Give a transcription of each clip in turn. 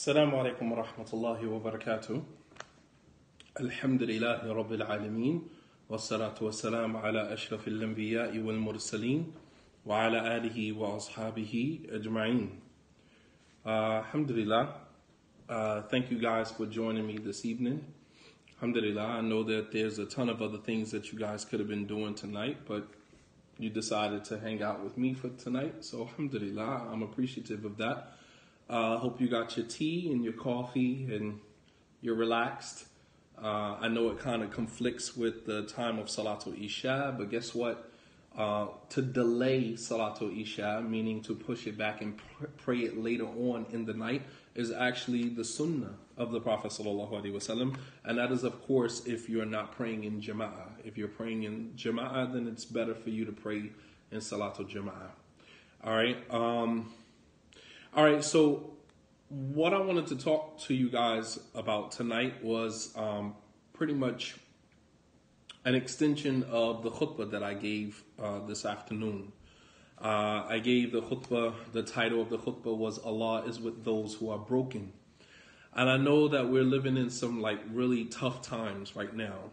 السلام عليكم ورحمة الله وبركاته. الحمد لله رب العالمين والصلاة والسلام على أشرف الأنبياء والمرسلين وعلى آله وأصحابه أجمعين. Alhamdulillah. Thank you guys for joining me this evening. Alhamdulillah. I know that there's a ton of other things that you guys could have been doing tonight, but you decided to hang out with me for tonight. So alhamdulillah, I'm appreciative of that. Hope you got your tea and your coffee and you're relaxed. I know it kind of conflicts with the time of Salatul Isha, but guess what? To delay Salatul Isha, meaning to push it back and pray it later on in the night, is actually the sunnah of the Prophet ﷺ. And that is, of course, if you're not praying in Jama'ah. If you're praying in Jama'ah, then it's better for you to pray in Salatul Jama'ah. All right, so what I wanted to talk to you guys about tonight was pretty much an extension of the khutbah that I gave this afternoon. I gave the khutbah, the title of the khutbah was Allah is with those who are broken. And I know that we're living in some really tough times right now.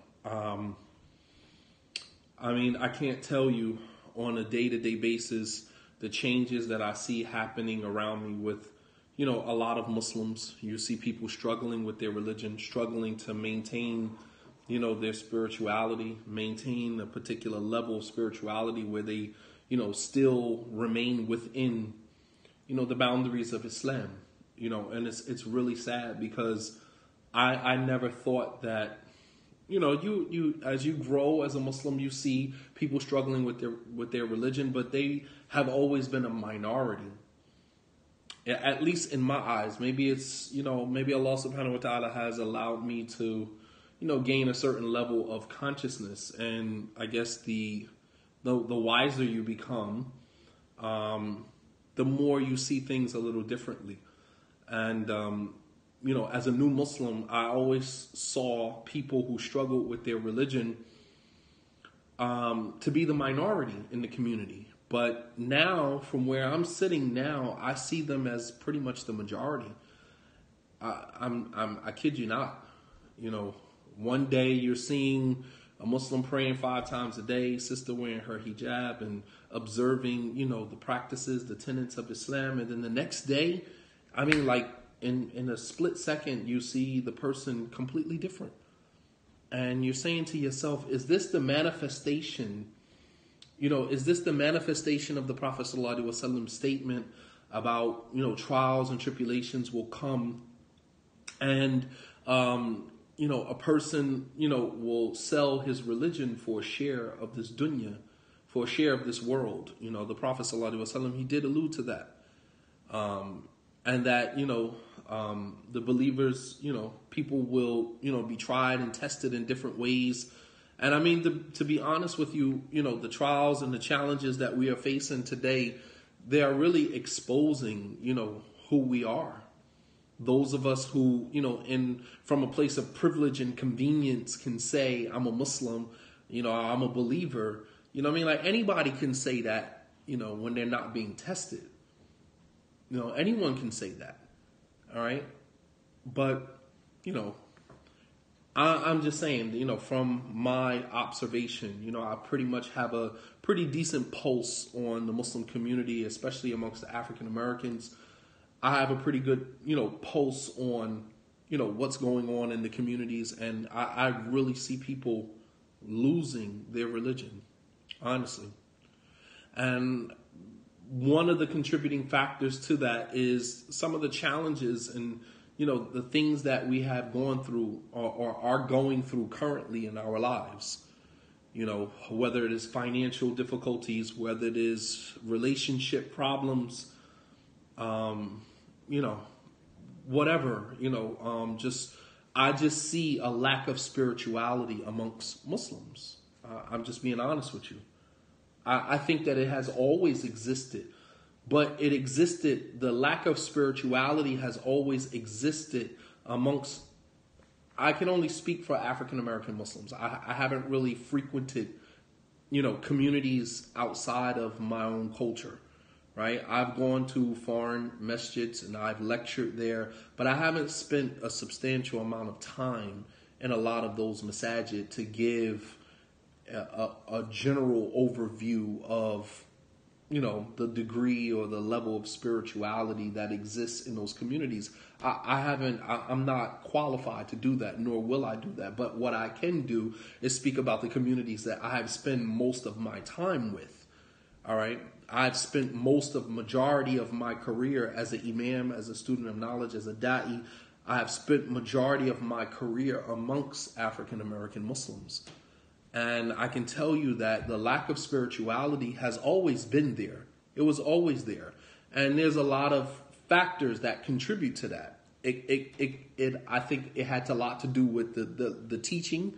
I can't tell you on a day-to-day basis the changes that I see happening around me with, a lot of Muslims. You see people struggling with their religion, struggling to maintain, their spirituality, maintain a particular level of spirituality where they, still remain within, the boundaries of Islam, and it's really sad because I never thought that, you as you grow as a Muslim, you see people struggling with their religion, but they have always been a minority. At least in my eyes. Maybe it's, maybe Allah subhanahu wa ta'ala has allowed me to, gain a certain level of consciousness. And I guess the wiser you become, the more you see things a little differently. And, as a new Muslim, I always saw people who struggled with their religion to be the minority in the community. But now, from where I'm sitting now, I see them as pretty much the majority. I kid you not. One day you're seeing a Muslim praying 5 times a day, sister wearing her hijab and observing, the practices, the tenets of Islam. And then the next day, in a split second, you see the person completely different. And you're saying to yourself, is this the manifestation? Is this the manifestation of the Prophet ﷺ statement about, trials and tribulations will come and, a person, will sell his religion for a share of this dunya, for a share of this world. The Prophet ﷺ, he did allude to that. And that, the believers, people will, be tried and tested in different ways. And to be honest with you, the trials and the challenges that we are facing today, they are really exposing, who we are. Those of us who, from a place of privilege and convenience can say, I'm a Muslim, I'm a believer. Anybody can say that, when they're not being tested. Anyone can say that. All right. But, I'm just saying, from my observation, I pretty much have a pretty decent pulse on the Muslim community, especially amongst the African Americans. I have a pretty good, pulse on, what's going on in the communities. And I really see people losing their religion, honestly. And one of the contributing factors to that is some of the challenges and the things that we have gone through or are going through currently in our lives, whether it is financial difficulties, whether it is relationship problems, whatever, I just see a lack of spirituality amongst Muslims. I'm just being honest with you. I think that it has always existed. But it existed, the lack of spirituality has always existed amongst, I can only speak for African American Muslims. I haven't really frequented, communities outside of my own culture, right? I've gone to foreign masjids and I've lectured there, but I haven't spent a substantial amount of time in a lot of those masajid to give a general overview of, the degree or the level of spirituality that exists in those communities. I'm not qualified to do that, nor will I do that. But what I can do is speak about the communities that I have spent most of my time with. All right. I've spent majority of my career as an imam, as a student of knowledge, as a da'i. I have spent majority of my career amongst African American Muslims. And I can tell you that the lack of spirituality has always been there. It was always there. And there's a lot of factors that contribute to that. I think it had a lot to do with the teaching,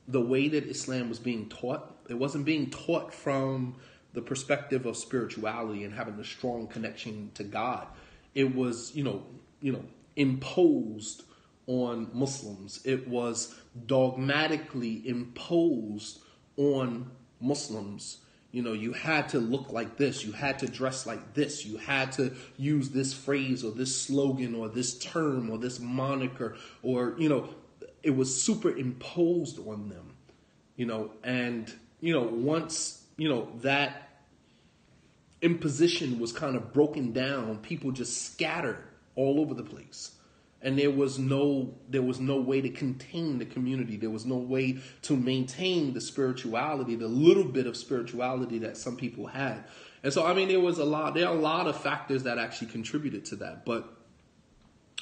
the way that Islam was being taught. It wasn't being taught from the perspective of spirituality and having a strong connection to God. It was, imposed on Muslims. It was dogmatically imposed on Muslims. You had to look like this. You had to dress like this. You had to use this phrase or this slogan or this term or this moniker or, it was superimposed on them, and, once, that imposition was kind of broken down, people just scattered all over the place. And there was no way to contain the community. There was no way to maintain the spirituality, the little bit of spirituality that some people had. And so, there are a lot of factors that actually contributed to that. But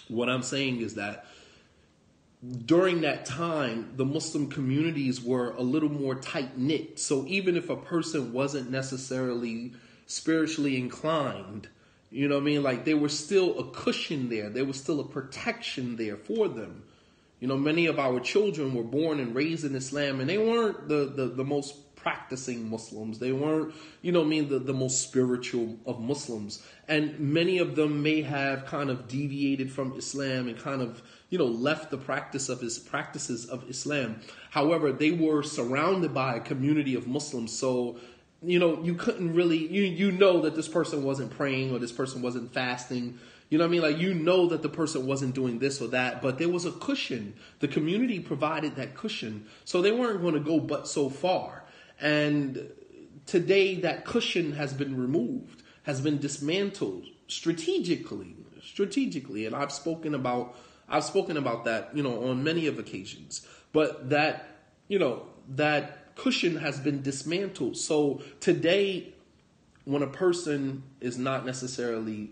what I'm saying is that during that time, the Muslim communities were a little more tight-knit. So even if a person wasn't necessarily spiritually inclined, like there was still a cushion there. There was still a protection there for them. Many of our children were born and raised in Islam, and they weren't the most practicing Muslims. They weren't, the most spiritual of Muslims. And many of them may have kind of deviated from Islam and kind of, left the practices of Islam. However, they were surrounded by a community of Muslims. So, you couldn't really, that this person wasn't praying or this person wasn't fasting. That the person wasn't doing this or that, but there was a cushion. The community provided that cushion. So they weren't going to go but so far. And today that cushion has been removed, has been dismantled strategically. And I've spoken about that, on many of occasions, but that cushion has been dismantled. So today, when a person is not necessarily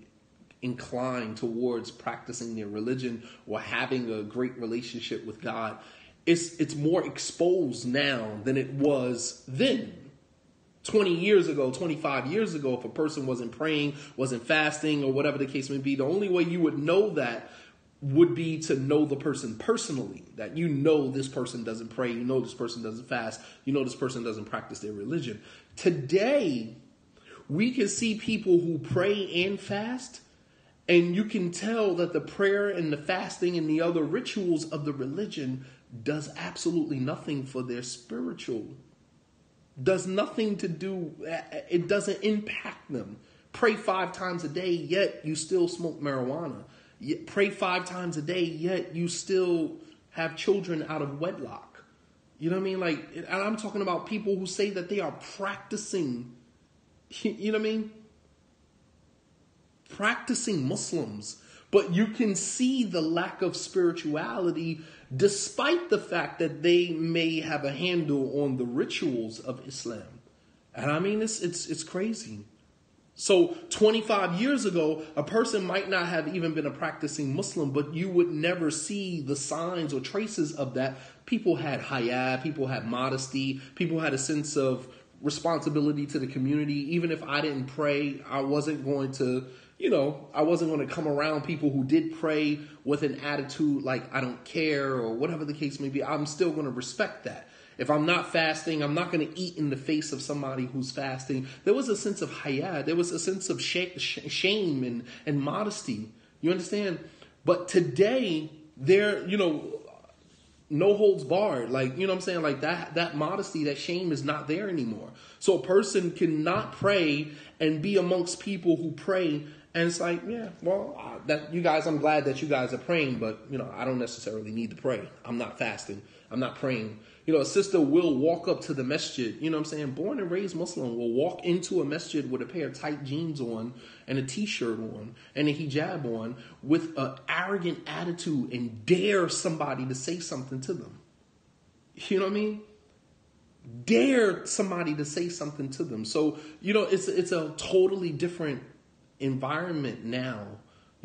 inclined towards practicing their religion or having a great relationship with God, it's more exposed now than it was then. 20 years ago, 25 years ago, if a person wasn't praying, wasn't fasting, or whatever the case may be, the only way you would know that would be to know the person personally, that this person doesn't pray, this person doesn't fast, this person doesn't practice their religion. Today, we can see people who pray and fast, and you can tell that the prayer and the fasting and the other rituals of the religion does absolutely nothing for their spiritual, does nothing to do, it doesn't impact them. Pray 5 times a day, yet you still smoke marijuana. Pray 5 times a day, yet you still have children out of wedlock. And I'm talking about people who say that they are practicing, practicing Muslims. But you can see the lack of spirituality despite the fact that they may have a handle on the rituals of Islam. And it's crazy. So 25 years ago, a person might not have even been a practicing Muslim, but you would never see the signs or traces of that. People had haya, people had modesty, people had a sense of responsibility to the community. Even if I didn't pray, I wasn't going to come around people who did pray with an attitude like I don't care or whatever the case may be. I'm still going to respect that. If I'm not fasting, I'm not going to eat in the face of somebody who's fasting. There was a sense of haya. There was a sense of shame and modesty. You understand? But today, no holds barred. Like, you know what I'm saying? Like that modesty, that shame is not there anymore. So a person cannot pray and be amongst people who pray. And it's like, yeah, well, I'm glad that you guys are praying, but, I don't necessarily need to pray. I'm not fasting. I'm not praying. A sister will walk up to the masjid, born and raised Muslim, will walk into a masjid with a pair of tight jeans on and a t-shirt on and a hijab on with an arrogant attitude and dare somebody to say something to them. You know what I mean? Dare somebody to say something to them. So, it's a totally different environment now,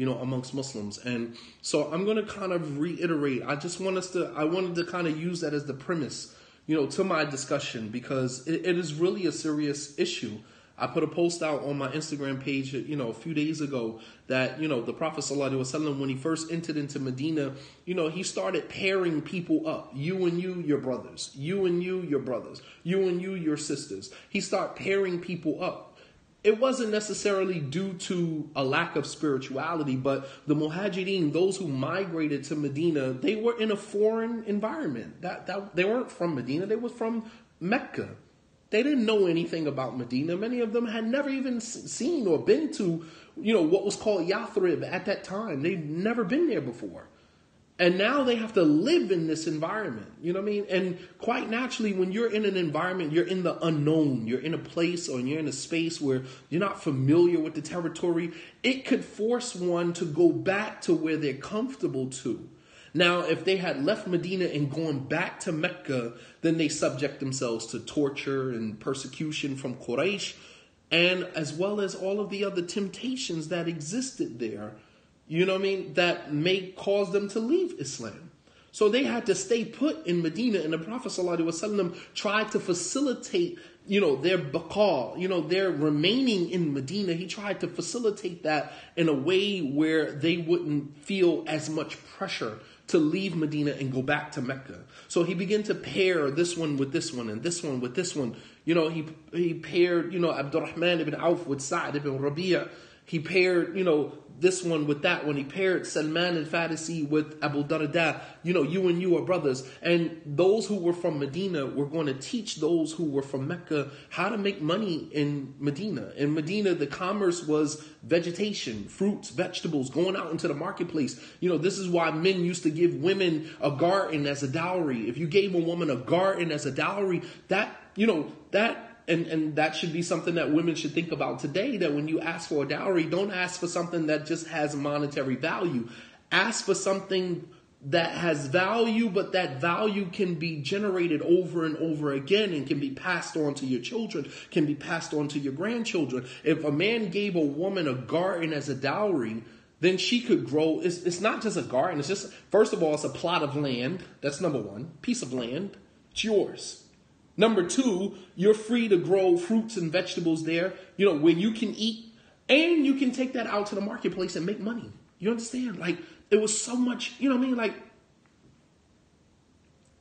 amongst Muslims. And so I'm going to kind of reiterate. I wanted to kind of use that as the premise, to my discussion, because it is really a serious issue. I put a post out on my Instagram page, a few days ago that, the Prophet ﷺ, when he first entered into Medina, he started pairing people up. You and you, your brothers. You and you, your brothers. You and you, your sisters. He started pairing people up. It wasn't necessarily due to a lack of spirituality, but the Muhajirin, those who migrated to Medina, they were in a foreign environment. That they weren't from Medina, they were from Mecca. They didn't know anything about Medina. Many of them had never even seen or been to, what was called Yathrib at that time. They'd never been there before. And now they have to live in this environment, you know what I mean? And quite naturally, when you're in an environment, you're in the unknown, you're in a place or you're in a space where you're not familiar with the territory, it could force one to go back to where they're comfortable to. Now, if they had left Medina and gone back to Mecca, then they subject themselves to torture and persecution from Quraysh, and as well as all of the other temptations that existed there. You know what I mean? That may cause them to leave Islam. So they had to stay put in Medina, and the Prophet ﷺ tried to facilitate, their baqa, their remaining in Medina. He tried to facilitate that in a way where they wouldn't feel as much pressure to leave Medina and go back to Mecca. So he began to pair this one with this one and this one with this one. He paired, Abdurrahman ibn Auf with Sa'd ibn Rabi'a. He paired, this one with that one. He paired Salman al-Farisi with Abu Darda. You and you are brothers. And those who were from Medina were going to teach those who were from Mecca how to make money in Medina. In Medina, the commerce was vegetation, fruits, vegetables, going out into the marketplace. This is why men used to give women a garden as a dowry. If you gave a woman a garden as a dowry, And that should be something that women should think about today, that when you ask for a dowry, don't ask for something that just has monetary value. Ask for something that has value, but that value can be generated over and over again and can be passed on to your children, can be passed on to your grandchildren. If a man gave a woman a garden as a dowry, then she could grow. It's not just a garden. It's just, first of all, it's a plot of land. That's number one. Piece of land. It's yours. Number two, you're free to grow fruits and vegetables there, where you can eat, and you can take that out to the marketplace and make money. You understand? Like, it was so much, like,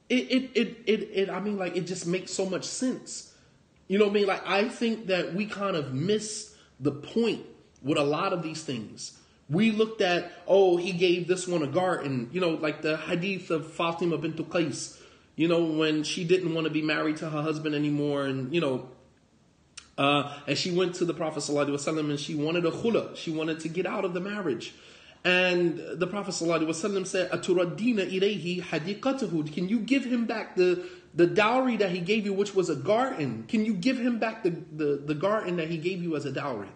it just makes so much sense. Like, I think that we kind of miss the point with a lot of these things. We looked at, he gave this one a garden, like the hadith of Fatima bint Qais. When she didn't want to be married to her husband anymore, and, and she went to the Prophet ﷺ and she wanted a khula. She wanted to get out of the marriage. And the Prophet ﷺ said, Aturaddina ilayhi hadiqatahu. Can you give him back the dowry that he gave you, which was a garden? Can you give him back the garden that he gave you as a dowry?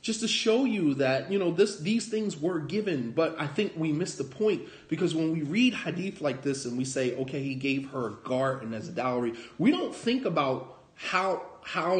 Just to show you that, these things were given, but I think we miss the point, because when we read hadith like this and we say, okay, he gave her a garden as a dowry, we don't think about how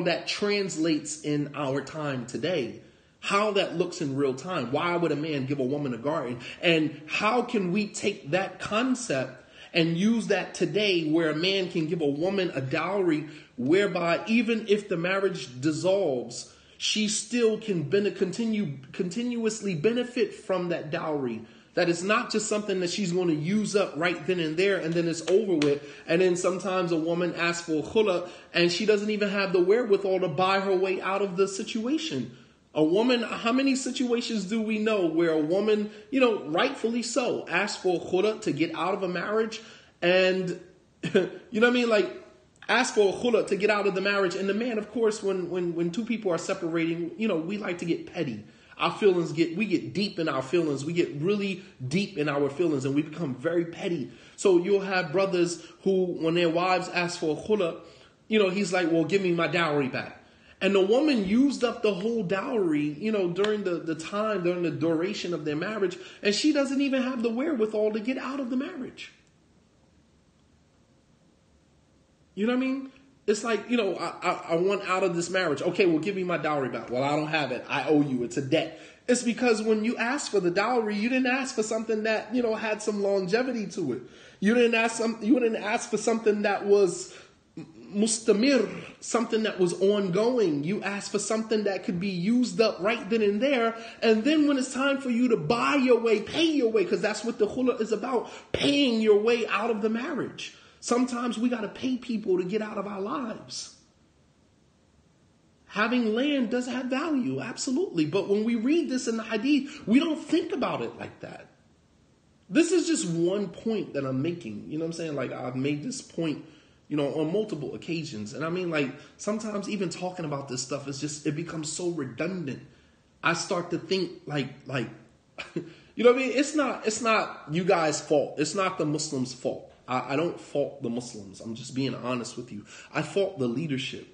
that translates in our time today, how that looks in real time. Why would a man give a woman a garden? And how can we take that concept and use that today, where a man can give a woman a dowry, whereby even if the marriage dissolves, she still can continuously benefit from that dowry. That it's not just something that she's going to use up right then and there, and then it's over with. And then sometimes a woman asks for khula, and she doesn't even have the wherewithal to buy her way out of the situation. A woman, how many situations do we know where a woman, rightfully so, asks for khula to get out of a marriage, And you know what I mean? Like, ask for a khula to get out of the marriage. And the man, of course, when two people are separating, you know, we like to get petty. We get deep in our feelings. We get really deep in our feelings and we become very petty. So you'll have brothers who, when their wives ask for a khula, you know, he's like, well, give me my dowry back. And the woman used up the whole dowry, you know, during the duration of their marriage. And she doesn't even have the wherewithal to get out of the marriage. You know what I mean? It's like, you know, I want out of this marriage. Okay, well, give me my dowry back. Well, I don't have it. I owe you. It's a debt. It's because when you asked for the dowry, you didn't ask for something that, you know, had some longevity to it. You didn't ask for something that was mustamir, something that was ongoing. You asked for something that could be used up right then and there. And then when it's time for you to buy your way, pay your way, because that's what the khula is about, paying your way out of the marriage. Sometimes we got to pay people to get out of our lives. Having land does have value, absolutely. But when we read this in the hadith, we don't think about it like that. This is just one point that I'm making. You know what I'm saying? Like, I've made this point, you know, on multiple occasions. And I mean, like, sometimes even talking about this stuff is just, it becomes so redundant. I start to think like, you know what I mean? It's not you guys' fault. It's not the Muslims' fault. I don't fault the Muslims. I'm just being honest with you. I fault the leadership.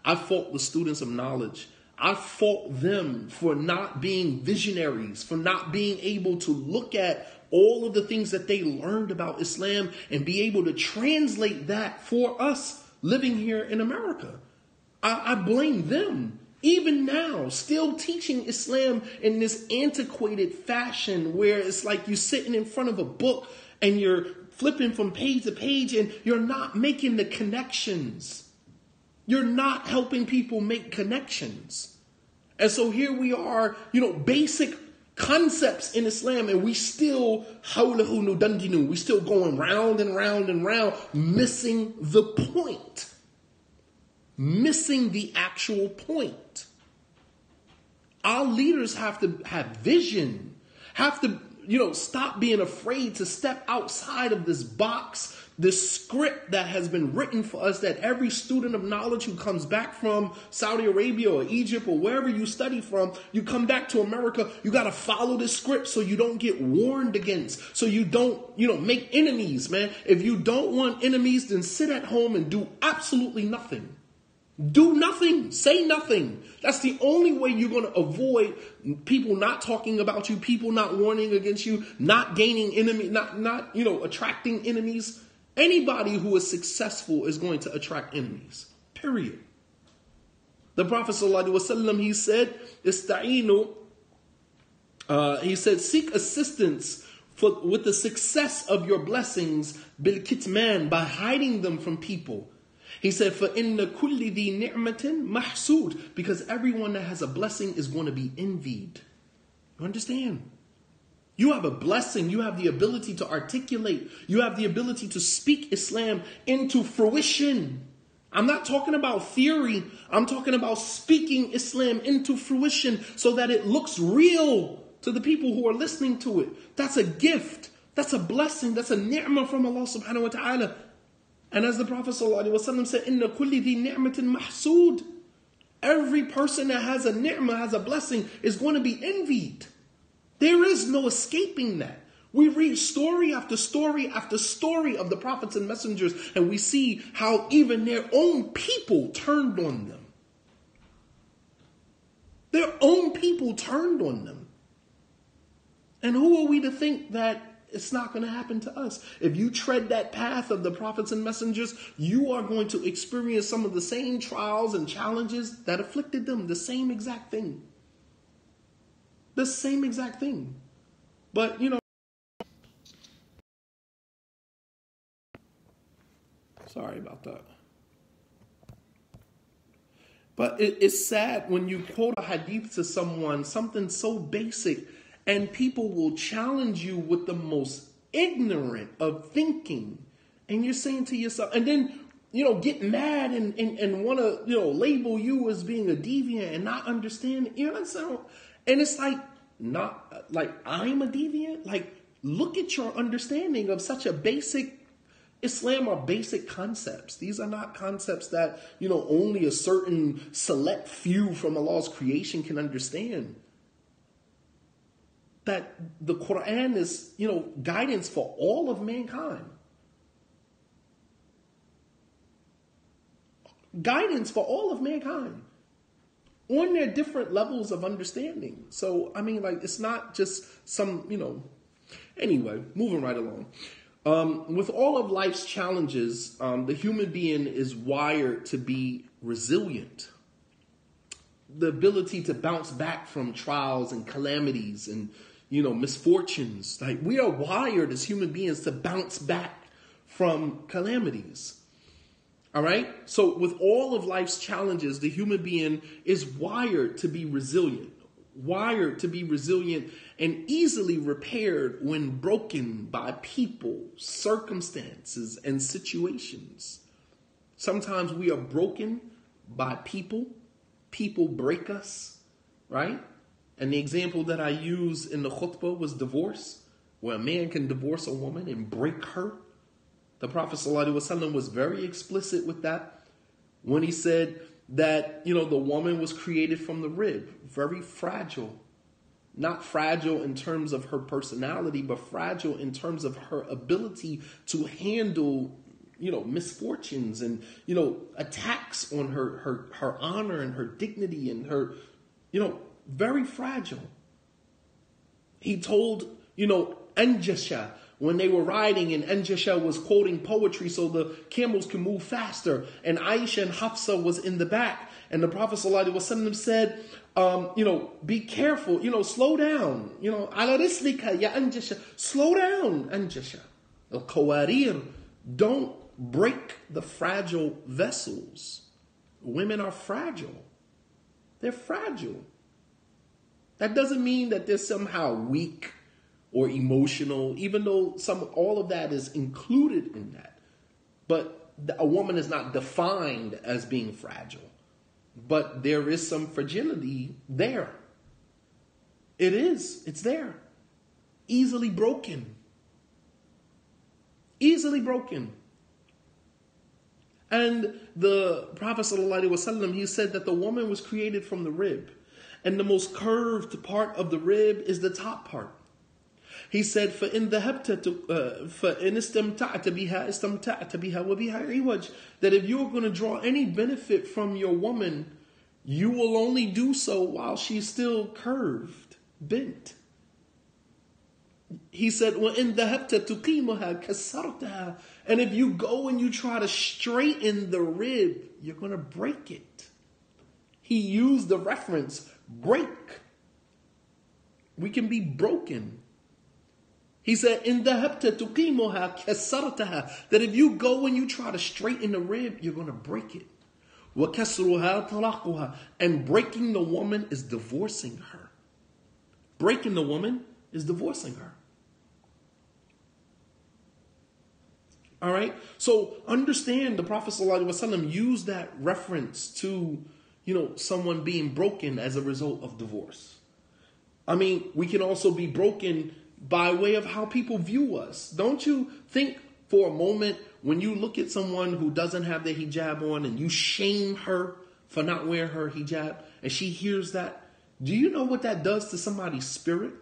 I fault the students of knowledge. I fault them for not being visionaries, for not being able to look at all of the things that they learned about Islam and be able to translate that for us living here in America. I blame them. Even now, still teaching Islam in this antiquated fashion where it's like you're sitting in front of a book and you're flipping from page to page and you're not making the connections. You're not helping people make connections. And so here we are, you know, basic concepts in Islam, and we still we still going round and round and round, missing the point. Missing the actual point. Our leaders have to have vision, have to, you know, stop being afraid to step outside of this box, this script that has been written for us, that every student of knowledge who comes back from Saudi Arabia or Egypt or wherever you study from, you come back to America, you got to follow this script so you don't get warned against, so you don't, you know, make enemies, man. If you don't want enemies, then sit at home and do absolutely nothing. Do nothing. Say nothing. That's the only way you're going to avoid people not talking about you, people not warning against you, not gaining enemy, not you know, attracting enemies. Anybody who is successful is going to attract enemies. Period. The Prophet ﷺ, he said, "Ista'inu." He said, "Seek assistance with the success of your blessings bil kitman, by hiding them from people." He said, فَإِنَّ كُلِّ ذِي نِعْمَةٍ مَحْسُودٍ, because everyone that has a blessing is going to be envied. You understand? You have a blessing. You have the ability to articulate. You have the ability to speak Islam into fruition. I'm not talking about theory. I'm talking about speaking Islam into fruition so that it looks real to the people who are listening to it. That's a gift. That's a blessing. That's a ni'mah from Allah subhanahu wa ta'ala. And as the Prophet ﷺ said, "Inna kulli dhi ni'matin mahsood." Every person that has a ni'mah, has a blessing, is going to be envied. There is no escaping that. We read story after story after story of the prophets and messengers, and we see how even their own people turned on them. Their own people turned on them. And who are we to think that it's not going to happen to us? If you tread that path of the prophets and messengers, you are going to experience some of the same trials and challenges that afflicted them. The same exact thing. The same exact thing. But, you know, sorry about that. But it's sad when you quote a hadith to someone, something so basic, and people will challenge you with the most ignorant of thinking. And you're saying to yourself, and then, you know, get mad and want to, you know, label you as being a deviant and not understand. You know what I'm saying? And it's like, not like I'm a deviant. Like, look at your understanding of such a basic Islam are basic concepts. These are not concepts that, only a certain select few from Allah's creation can understand. That the Quran is, guidance for all of mankind. Guidance for all of mankind on their different levels of understanding. So, it's not just some, Anyway, moving right along. With all of life's challenges, the human being is wired to be resilient. The ability to bounce back from trials and calamities and, misfortunes. Like, we are wired as human beings to bounce back from calamities. All right? So with all of life's challenges, the human being is wired to be resilient. Wired to be resilient and easily repaired when broken by people, circumstances, and situations. Sometimes we are broken by people. People break us, right? And the example that I used in the khutbah was divorce, where a man can divorce a woman and break her. The Prophet ﷺ was very explicit with that when he said that, the woman was created from the rib, very fragile. Not fragile in terms of her personality, but fragile in terms of her ability to handle, misfortunes and, attacks on her honor and her dignity and her, very fragile. He told, Anjasha, when they were riding and Anjasha was quoting poetry so the camels can move faster, and Aisha and Hafsa was in the back, and the Prophet ﷺ said, be careful, slow down, ala rislika ya Anjasha, slow down, Anjasha. Al-Qawarir, don't break the fragile vessels. Women are fragile. They're fragile. That doesn't mean that they're somehow weak or emotional, even though all of that is included in that. But a woman is not defined as being fragile. But there is some fragility there. It is. It's there. Easily broken. Easily broken. And the Prophet ﷺ, he said that the woman was created from the rib. And the most curved part of the rib is the top part. He said, فَإِنْ ذَهَبْتَ فَإِنْ اسْتَمْتَعْتَ بِهَا اسْتَمْتَعْتَ بِهَا وَبِهَا عِوَجٍ. That if you're going to draw any benefit from your woman, you will only do so while she's still curved, bent. He said, وَإِنْ ذَهَبْتَ تُقِيمُهَا كَسَّرْتَهَا. And if you go and you try to straighten the rib, you're going to break it. He used the reference, break. We can be broken. He said, "In dhahabta tuqimuha kasartaha." That if you go and you try to straighten the rib, you're going to break it. Wa kasruha talaquha. And breaking the woman is divorcing her. Breaking the woman is divorcing her. All right? So understand the Prophet ﷺ used that reference to, someone being broken as a result of divorce. I mean, we can also be broken by way of how people view us. Don't you think for a moment when you look at someone who doesn't have their hijab on and you shame her for not wearing her hijab and she hears that, do you know what that does to somebody's spirit?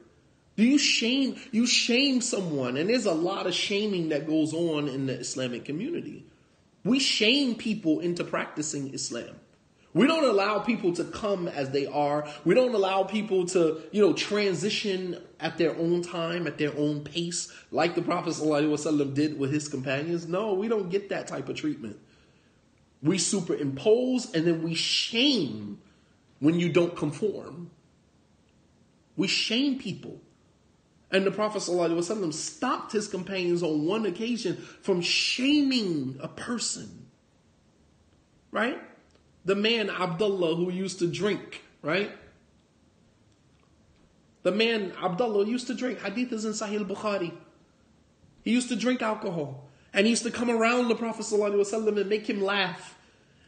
Do you shame someone? And there's a lot of shaming that goes on in the Islamic community. We shame people into practicing Islam. We don't allow people to come as they are. We don't allow people to, transition at their own time, at their own pace, like the Prophet ﷺ did with his companions. No, we don't get that type of treatment. We superimpose and then we shame when you don't conform. We shame people. And the Prophet ﷺ stopped his companions on one occasion from shaming a person. Right? The man Abdullah who used to drink, right? The man Abdullah used to drink. Hadith is in Sahih al-Bukhari. He used to drink alcohol. And he used to come around the Prophet ﷺ and make him laugh.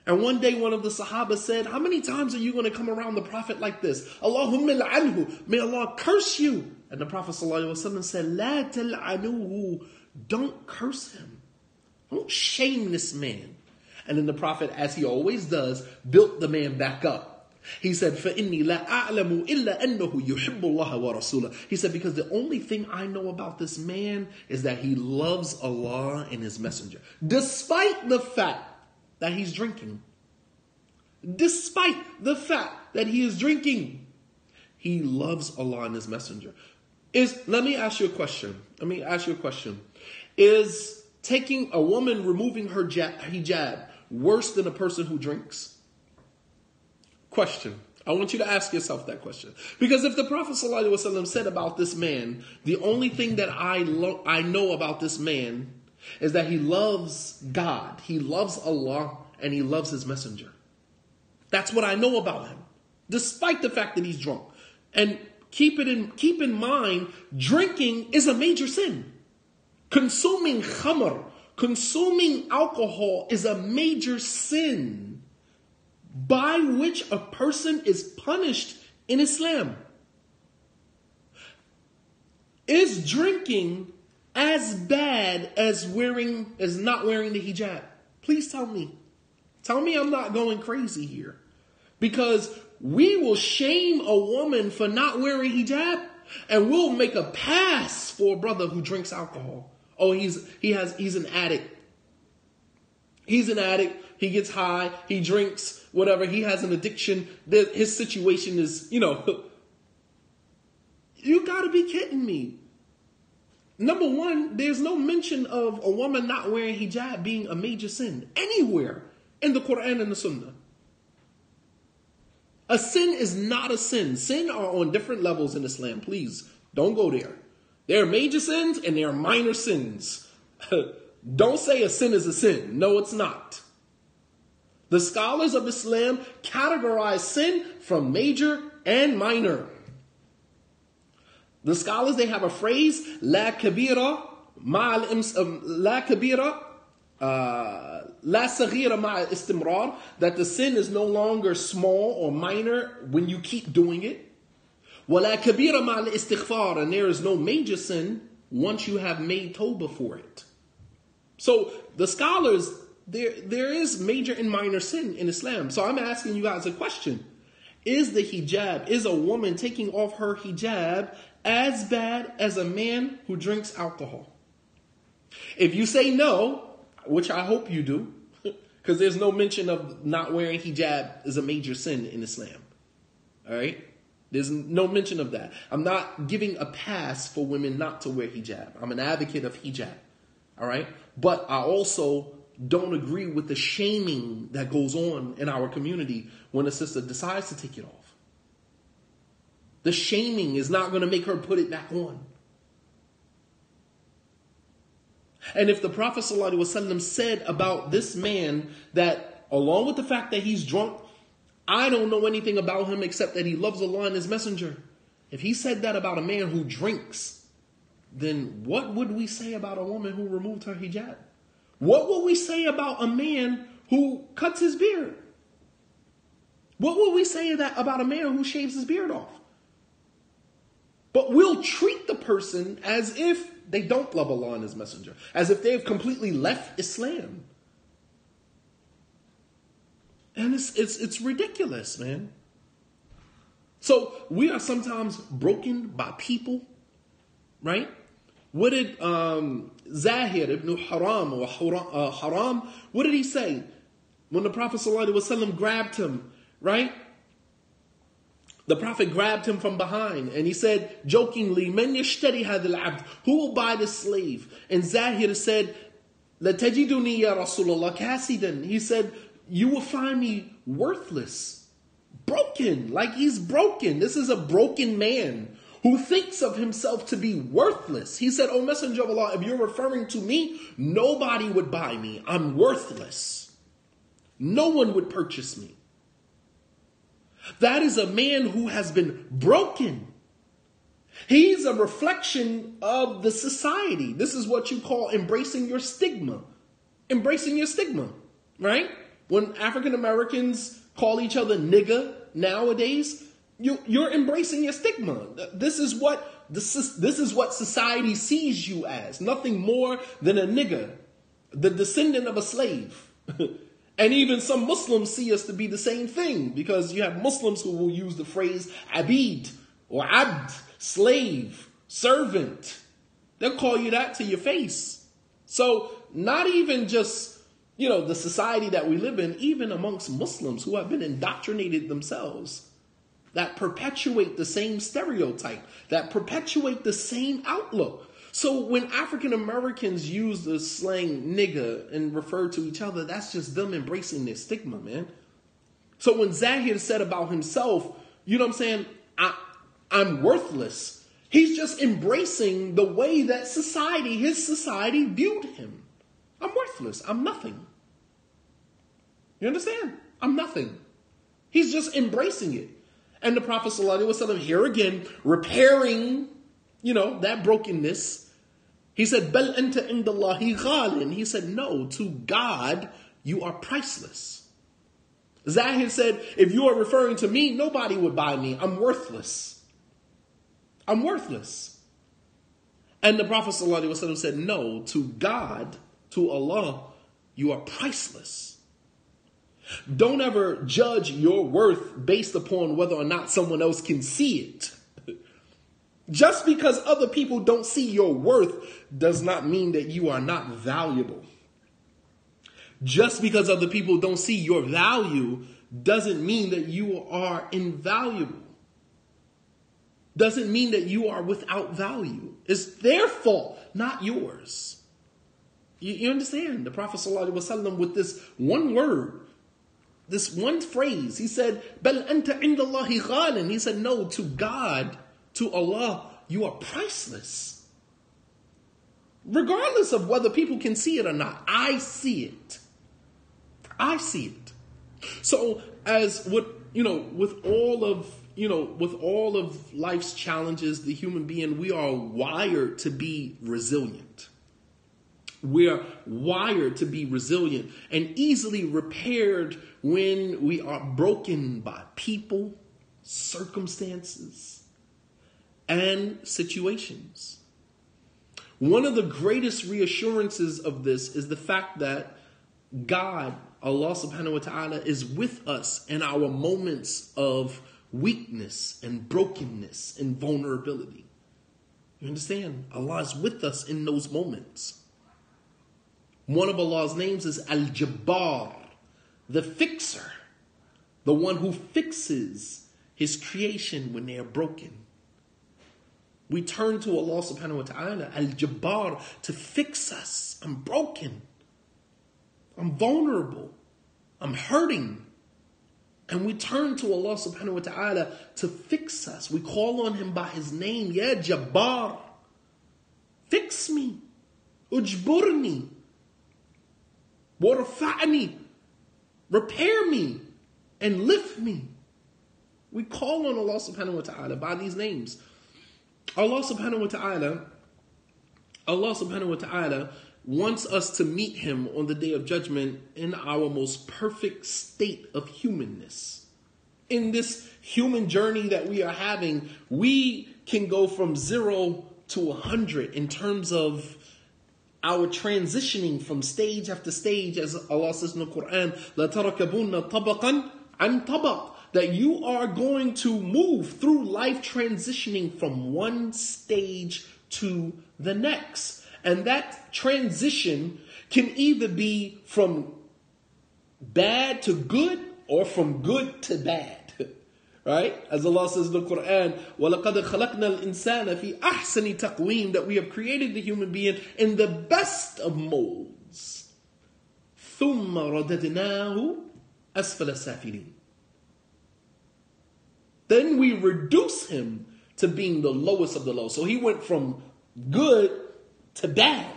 And one day one of the Sahaba said, how many times are you going to come around the Prophet like this? Allahumma la'anhu. May Allah curse you. And the Prophet ﷺ said, La tal'anuhu. Don't curse him. Don't shame this man. And then the Prophet, as he always does, built the man back up. He said, فَإِنِّي لَا أَعْلَمُ إِلَّا أَنَّهُ يُحِبُّ اللَّهَ وَرَسُولَهُ. He said, because the only thing I know about this man is that he loves Allah and his messenger. Despite the fact that he's drinking. Despite the fact that he is drinking. He loves Allah and his messenger. Let me ask you a question. Is taking a woman removing her hijab worse than a person who drinks? Question. I want you to ask yourself that question. Because if the Prophet ﷺ said about this man, the only thing that I know about this man is that he loves God, he loves Allah, and he loves his messenger. That's what I know about him, despite the fact that he's drunk. And keep in mind, drinking is a major sin. Consuming khamr, consuming alcohol is a major sin by which a person is punished in Islam. Is drinking as bad as not wearing the hijab? Please tell me. Tell me I'm not going crazy here. Because we will shame a woman for not wearing hijab, and we'll make a pass for a brother who drinks alcohol. Oh, he's an addict. He's an addict. He gets high. He drinks, whatever. He has an addiction. His situation is, you gotta be kidding me. Number one, there's no mention of a woman not wearing hijab being a major sin anywhere in the Quran and the Sunnah. A sin is not a sin. Sin are on different levels in Islam. Please, don't go there. There are major sins and there are minor sins. Don't say a sin is a sin. No, it's not. The scholars of Islam categorize sin from major and minor. The scholars, they have a phrase, la kabira la saghira ma'a istimrar, that the sin is no longer small or minor when you keep doing it. Wala kabira ma'a istighfar, and there is no major sin once you have made tawbah for it. So the scholars, there is major and minor sin in Islam. So I'm asking you guys a question. Is a woman taking off her hijab as bad as a man who drinks alcohol? If you say no, which I hope you do, because there's no mention of not wearing hijab is a major sin in Islam. All right? There's no mention of that. I'm not giving a pass for women not to wear hijab. I'm an advocate of hijab. All right? But I also don't agree with the shaming that goes on in our community when a sister decides to take it off. The shaming is not going to make her put it back on. And if the Prophet ﷺ said about this man that, along with the fact that he's drunk, I don't know anything about him except that he loves Allah and his messenger. If he said that about a man who drinks, then what would we say about a woman who removed her hijab? What would we say about a man who cuts his beard? What would we say about a man who shaves his beard off? But we'll treat the person as if they don't love Allah and his messenger, as if they've completely left Islam. And it's ridiculous, man. So we are sometimes broken by people, right? What did Zahir ibn Haram or Haram, what did he say? When the Prophet ﷺ grabbed him, right? The Prophet grabbed him from behind and he said jokingly, "Man yashtari hadha al-abd?" Who will buy this slave? And Zahir said, "La tajiduni ya Rasulullah kasidan." He said, "You will find me worthless, broken, like he's broken. This is a broken man who thinks of himself to be worthless." He said, "O Messenger of Allah, if you're referring to me, nobody would buy me. I'm worthless. No one would purchase me." That is a man who has been broken. He's a reflection of the society. This is what you call embracing your stigma. Embracing your stigma, right? When African Americans call each other nigger nowadays, you're embracing your stigma. This is what society sees you as. Nothing more than a nigger. the descendant of a slave. And even some Muslims see us to be the same thing, because you have Muslims who will use the phrase abid or abd, slave, servant. They'll call you that to your face. So not even just, the society that we live in, even amongst Muslims who have been indoctrinated themselves, that perpetuate the same stereotype, that perpetuate the same outlook. So when African Americans use the slang nigger and refer to each other, that's just them embracing their stigma, man. So when Zahir said about himself, I'm worthless, he's just embracing the way that his society viewed him. I'm worthless. I'm nothing. You understand? I'm nothing. He's just embracing it. And the Prophet ﷺ, here again, repairing, that brokenness. He said, Bal anta indallahi ghalin. He said, no, to God, you are priceless. Zahir said, if you are referring to me, nobody would buy me. I'm worthless. I'm worthless. And the Prophet ﷺ said, no, to God, to Allah, you are priceless. Don't ever judge your worth based upon whether or not someone else can see it. Just because other people don't see your worth does not mean that you are not valuable. Just because other people don't see your value doesn't mean that you are invaluable. Doesn't mean that you are without value. It's their fault, not yours. You understand? The Prophet ﷺ, with this one word, this one phrase, he said, Bal anta indallahi ghalin. He said, no, to God, to Allah, you are priceless. Regardless of whether people can see it or not, I see it. I see it. So as with all of life's challenges, the human being, we are wired to be resilient. We're wired to be resilient and easily repaired when we are broken by people, circumstances, and situations. One of the greatest reassurances of this is the fact that God, Allah subhanahu wa ta'ala, is with us in our moments of weakness and brokenness and vulnerability. You understand? Allah is with us in those moments. One of Allah's names is Al-Jabbar, the fixer, the one who fixes his creation when they are broken. We turn to Allah subhanahu wa ta'ala, Al-Jabbar, to fix us. I'm broken. I'm vulnerable. I'm hurting. And we turn to Allah subhanahu wa ta'ala to fix us. We call on him by his name. Ya Jabbar. Fix me. Ujburni. Warfa'ni. Repair me. And lift me. We call on Allah subhanahu wa ta'ala by these names. Allah subhanahu wa ta'ala wants us to meet him on the day of judgment in our most perfect state of humanness. In this human journey that we are having, we can go from 0 to 100 in terms of our transitioning from stage after stage, as Allah says in the Quran, لَتَرَكَبُنَّ طَبَقًا عَنْ طَبَقٍ, that you are going to move through life transitioning from one stage to the next. And that transition can either be from bad to good or from good to bad. Right? As Allah says in the Quran, وَلَقَدْ خَلَقْنَا الْإِنسَانَ فِي أَحْسَنِ تَقْوِيمٍ, that we have created the human being in the best of molds. ثُمَّ رَدَدْنَاهُ أَسْفَلَ سَافِلِينَ. Then we reduce him to being the lowest of the low. So he went from good to bad.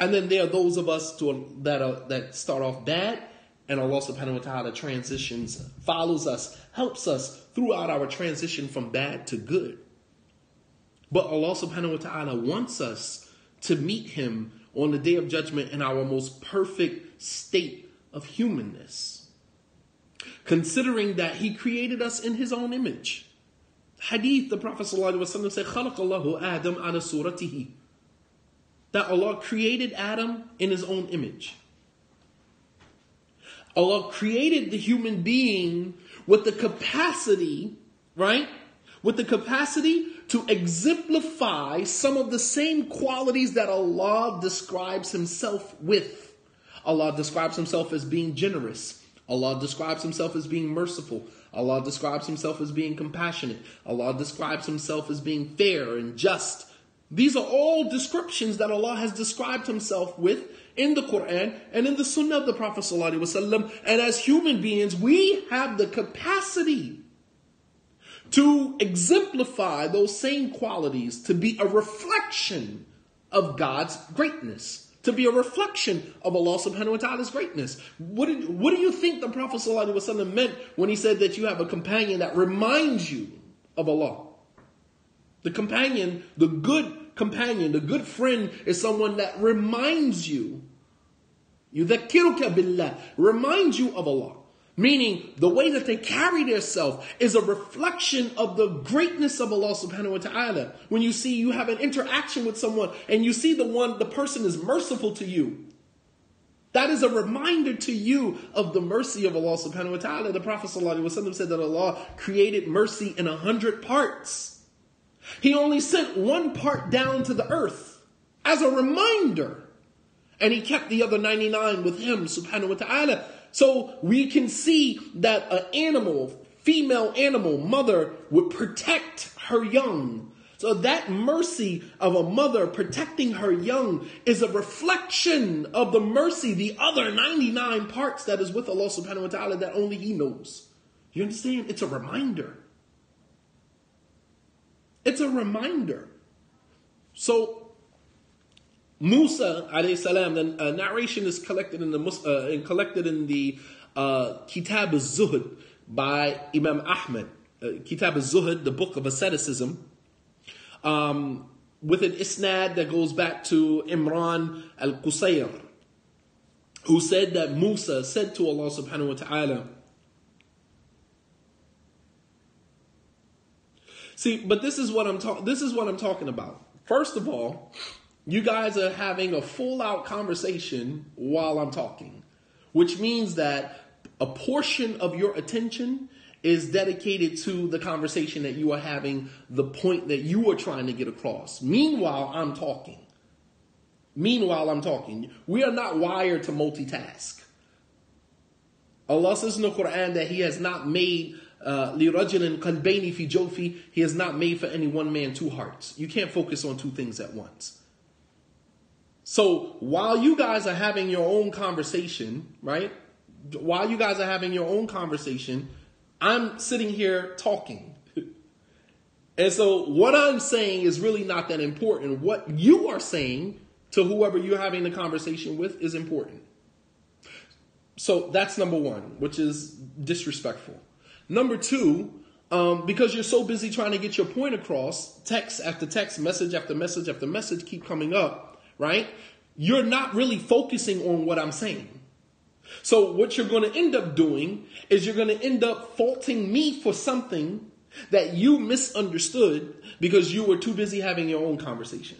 And then there are those of us that start off bad, and Allah subhanahu wa ta'ala transitions, follows us, helps us throughout our transition from bad to good. But Allah subhanahu wa ta'ala wants us to meet him on the day of judgment in our most perfect state of humanness. Considering that he created us in his own image. Hadith, the Prophet ﷺ said, خَلَقَ اللَّهُ آدَمْ عَلَى صُورَتِهِ. that Allah created Adam in his own image. Allah created the human being with the capacity, right? With the capacity to exemplify some of the same qualities that Allah describes himself with. Allah describes himself as being generous. Allah describes himself as being merciful. Allah describes himself as being compassionate. Allah describes himself as being fair and just. These are all descriptions that Allah has described himself with in the Quran and in the Sunnah of the Prophet ﷺ. And as human beings, we have the capacity to exemplify those same qualities, to be a reflection of God's greatness, to be a reflection of Allah subhanahu wa ta'ala's greatness. What do you think the Prophet ﷺ meant when he said that you have a companion that reminds you of Allah? The companion, the good friend is someone that reminds you, يُذَكِّرُكَ بِاللَّهِ, reminds you of Allah. Meaning, the way that they carry themselves is a reflection of the greatness of Allah subhanahu wa ta'ala. When you have an interaction with someone and you see the person is merciful to you, that is a reminder to you of the mercy of Allah subhanahu wa ta'ala. The Prophet ﷺ said that Allah created mercy in 100 parts. He only sent one part down to the earth as a reminder. And he kept the other 99 with him subhanahu wa ta'ala. So we can see that an animal, female animal, mother would protect her young. So that mercy of a mother protecting her young is a reflection of the mercy, the other 99 parts that is with Allah subhanahu wa ta'ala that only he knows. You understand? It's a reminder. It's a reminder. So Musa alayhi salam, the narration is collected in the Kitab al-Zuhd by Imam Ahmad. Kitab al-Zuhd, the book of asceticism, with an isnad that goes back to Imran al-Qusayr, who said that Musa said to Allah subhanahu wa ta'ala. See, but this is what I'm talking about. First of all, you guys are having a full-out conversation while I'm talking, which means that a portion of your attention is dedicated to the conversation that you are having, the point that you are trying to get across. Meanwhile, I'm talking. We are not wired to multitask. Allah says in the Quran that He has not made لِرَجُلٍ قَلْبَيْنِ فِي جَوْفِهِ. He has not made for any one man two hearts. You can't focus on two things at once. So while you guys are having your own conversation, right? While you guys are having your own conversation, I'm sitting here talking. And so what I'm saying is really not that important. What you are saying to whoever you're having the conversation with is important. So that's number one, which is disrespectful. Number two, because you're so busy trying to get your point across, text after text, message after message after message keep coming up. Right? You're not really focusing on what I'm saying. So what you're going to end up doing is you're going to end up faulting me for something that you misunderstood because you were too busy having your own conversation.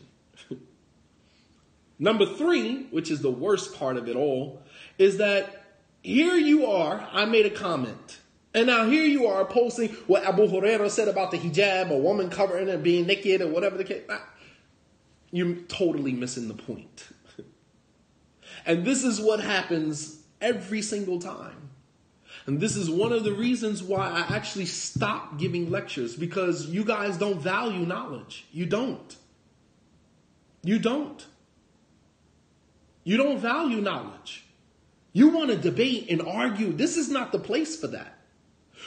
Number three, which is the worst part of it all, is that here you are, I made a comment. And now here you are posting what Abu Hurairah said about the hijab, a woman covering and being naked or whatever the case. You're totally missing the point. And this is what happens every single time. And this is one of the reasons why I actually stopped giving lectures, because you guys don't value knowledge. You don't. You don't value knowledge. You want to debate and argue. This is not the place for that.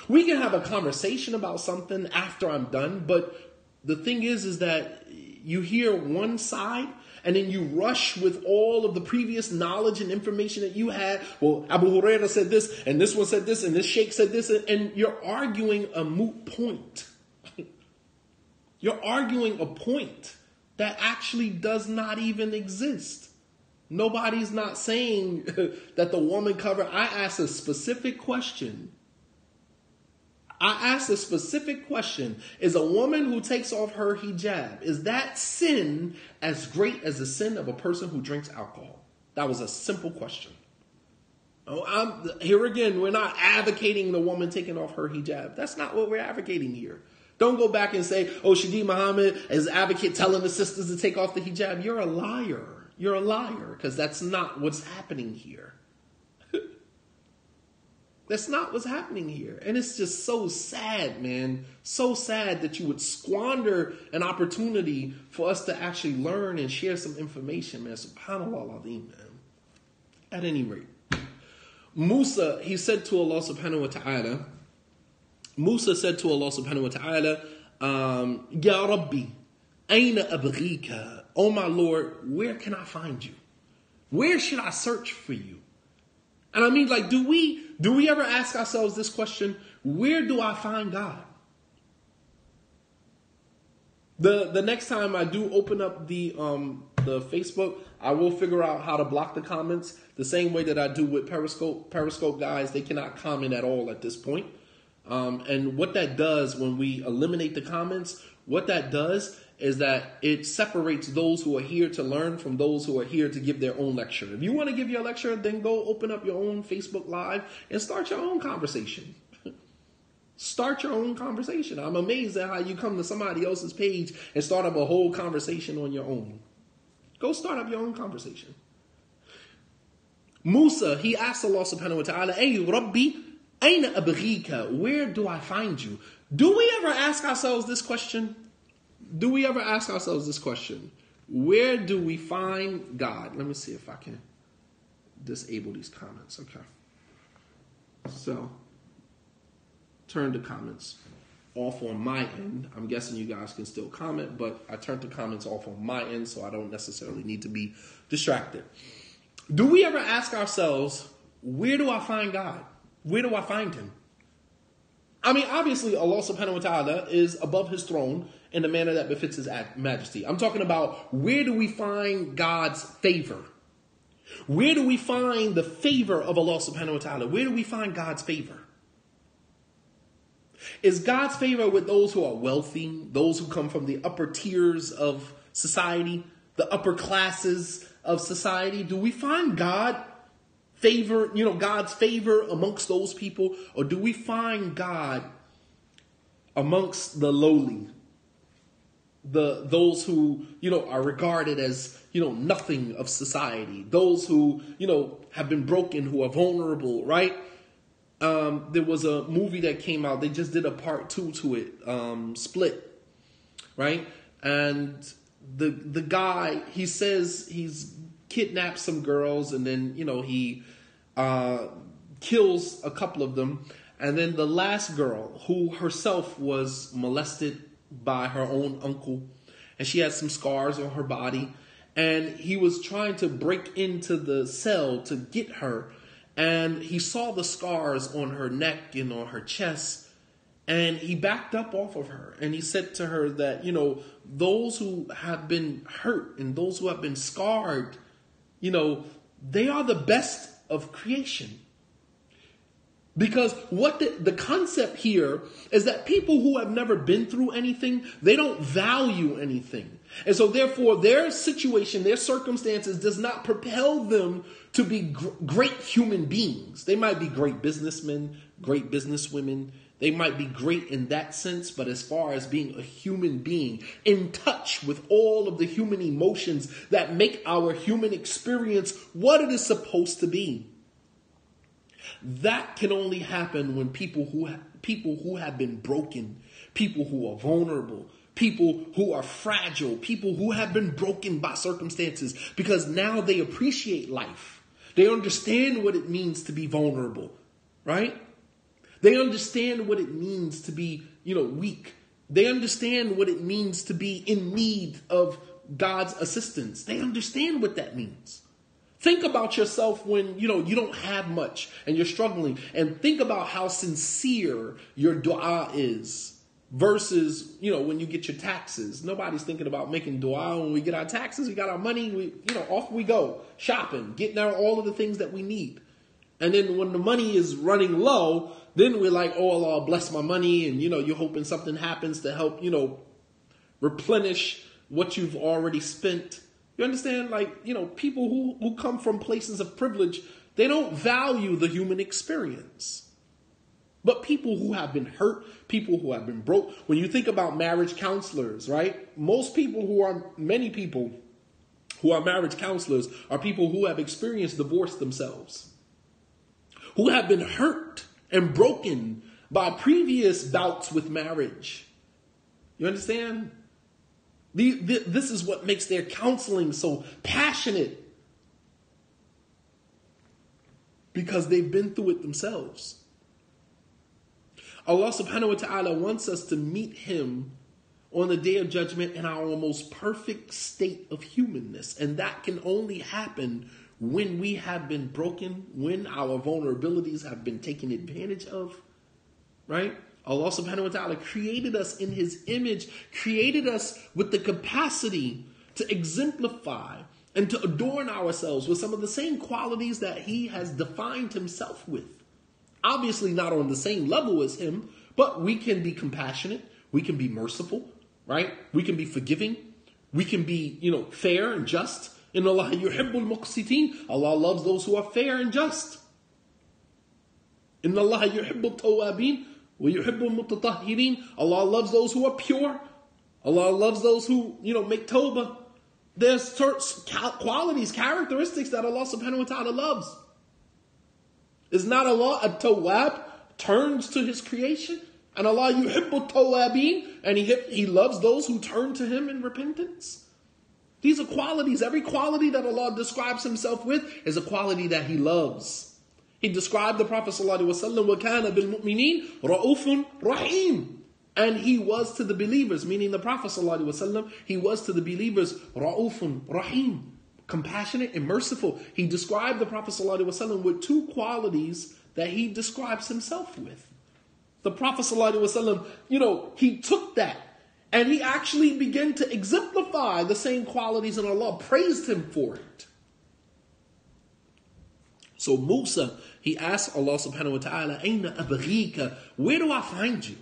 We can have a conversation about something after I'm done, but the thing is that you hear one side and then you rush with all of the previous knowledge and information that you had. Well, Abu Hurairah said this, and this one said this, and this sheikh said this, and you're arguing a moot point. You're arguing a point that actually does not even exist. Nobody's not saying that the woman cover. I asked a specific question. I asked a specific question. Is a woman who takes off her hijab, is that sin as great as the sin of a person who drinks alcohol? That was a simple question. Here again, we're not advocating the woman taking off her hijab. That's not what we're advocating here. Don't go back and say, oh, Shadi Muhammad is advocate telling the sisters to take off the hijab. You're a liar. You're a liar, because that's not what's happening here. That's not what's happening here. And it's just so sad, man. So sad that you would squander an opportunity for us to actually learn and share some information, man. SubhanAllah al-Azim, man. At any rate, Musa, he said to Allah subhanahu wa ta'ala, Musa said to Allah subhanahu wa ta'ala, Ya Rabbi, Aina abghika? Oh my Lord, where can I find you? Where should I search for you? And I mean, like, do we ever ask ourselves this question? Where do I find God? The next time I do open up the Facebook, I will figure out how to block the comments the same way that I do with Periscope. Periscope guys, they cannot comment at all at this point. And what that does when we eliminate the comments, what that does is that it separates those who are here to learn from those who are here to give their own lecture. If you want to give your lecture, then go open up your own Facebook Live and start your own conversation. Start your own conversation. I'm amazed at how you come to somebody else's page and start up a whole conversation on your own. Go start up your own conversation. Musa, he asked Allah subhanahu wa ta'ala, Ay Rabbi, Aina abghika? Where do I find you? Do we ever ask ourselves this question? Do we ever ask ourselves this question? Where do we find God? Let me see if I can disable these comments. Okay. So, turn the comments off on my end. I'm guessing you guys can still comment, but I turned the comments off on my end, so I don't necessarily need to be distracted. Do we ever ask ourselves, where do I find God? Where do I find him? I mean, obviously, Allah subhanahu wa ta'ala is above his throne in the manner that befits his majesty. I'm talking about, where do we find God's favor? Where do we find the favor of Allah subhanahu wa ta'ala? Where do we find God's favor? Is God's favor with those who are wealthy, those who come from the upper tiers of society, the upper classes of society? Do we find God's favor amongst those people? Or do we find God amongst the lowly? Those who, are regarded as, nothing of society. Those who, have been broken, who are vulnerable, right? There was a movie that came out. They just did a part 2 to it, Split, right? And the guy, he says he's kidnapped some girls, and then, he kills a couple of them. And then the last girl, who herself was molested by her own uncle, and she had some scars on her body, and he was trying to break into the cell to get her, and he saw the scars on her neck and on her chest, and he backed up off of her, and he said to her that, those who have been hurt and those who have been scarred, they are the best of creation. Because what the concept here is that people who have never been through anything, they don't value anything. And so therefore their situation, their circumstances does not propel them to be great human beings. They might be great businessmen, great businesswomen. They might be great in that sense, but as far as being a human being, in touch with all of the human emotions that make our human experience what it is supposed to be, that can only happen when people who have been broken, people who are vulnerable, people who are fragile, people who have been broken by circumstances, because now they appreciate life. They understand what it means to be vulnerable, right? They understand what it means to be, weak. They understand what it means to be in need of God's assistance. They understand what that means. Think about yourself when, you don't have much and you're struggling, and think about how sincere your dua is versus, when you get your taxes. Nobody's thinking about making dua when we get our taxes. We got our money, off we go shopping, getting out all of the things that we need. And then when the money is running low, then we're like, oh, Allah bless my money. And, you're hoping something happens to help, replenish what you've already spent. You understand? Like, people who come from places of privilege, they don't value the human experience. But people who have been hurt, people who have been broke, when you think about marriage counselors, right? Many people who are marriage counselors are people who have experienced divorce themselves, who have been hurt and broken by previous bouts with marriage. You understand? This is what makes their counseling so passionate, because they've been through it themselves. Allah subhanahu wa ta'ala wants us to meet him on the day of judgment in our most perfect state of humanness. And that can only happen when we have been broken, when our vulnerabilities have been taken advantage of, right? Allah subhanahu wa ta'ala created us in his image, created us with the capacity to exemplify and to adorn ourselves with some of the same qualities that he has defined himself with. Obviously not on the same level as him, but we can be compassionate, we can be merciful, right? We can be forgiving, we can be, fair and just. Inna Allah yuhibbul muqsitin. Allah loves those who are fair and just. Inna Allah yuhibbul tawabin wa yuhibbul mutatahhirin. Allah loves those who are pure. Allah loves those who, make tawbah. There's certain qualities, characteristics that Allah subhanahu wa ta'ala loves. Is not Allah a tawab, turns to his creation? And Allah yuhibbul tawabin, and he loves those who turn to him in repentance? These are qualities. Every quality that Allah describes himself with is a quality that he loves. He described the Prophet ﷺ, وَكَانَ بِالْمُؤْمِنِينَ رَؤُوفٌ رَحِيمٌ. And he was to the believers, meaning the Prophet ﷺ, he was to the believers, رَؤُوفٌ رَحِيمٌ, compassionate and merciful. He described the Prophet ﷺ with two qualities that he describes himself with. The Prophet ﷺ, he took that and he actually began to exemplify the same qualities, and Allah praised him for it. So Musa, he asked Allah subhanahu wa ta'ala, Aina abghika, where do I find you?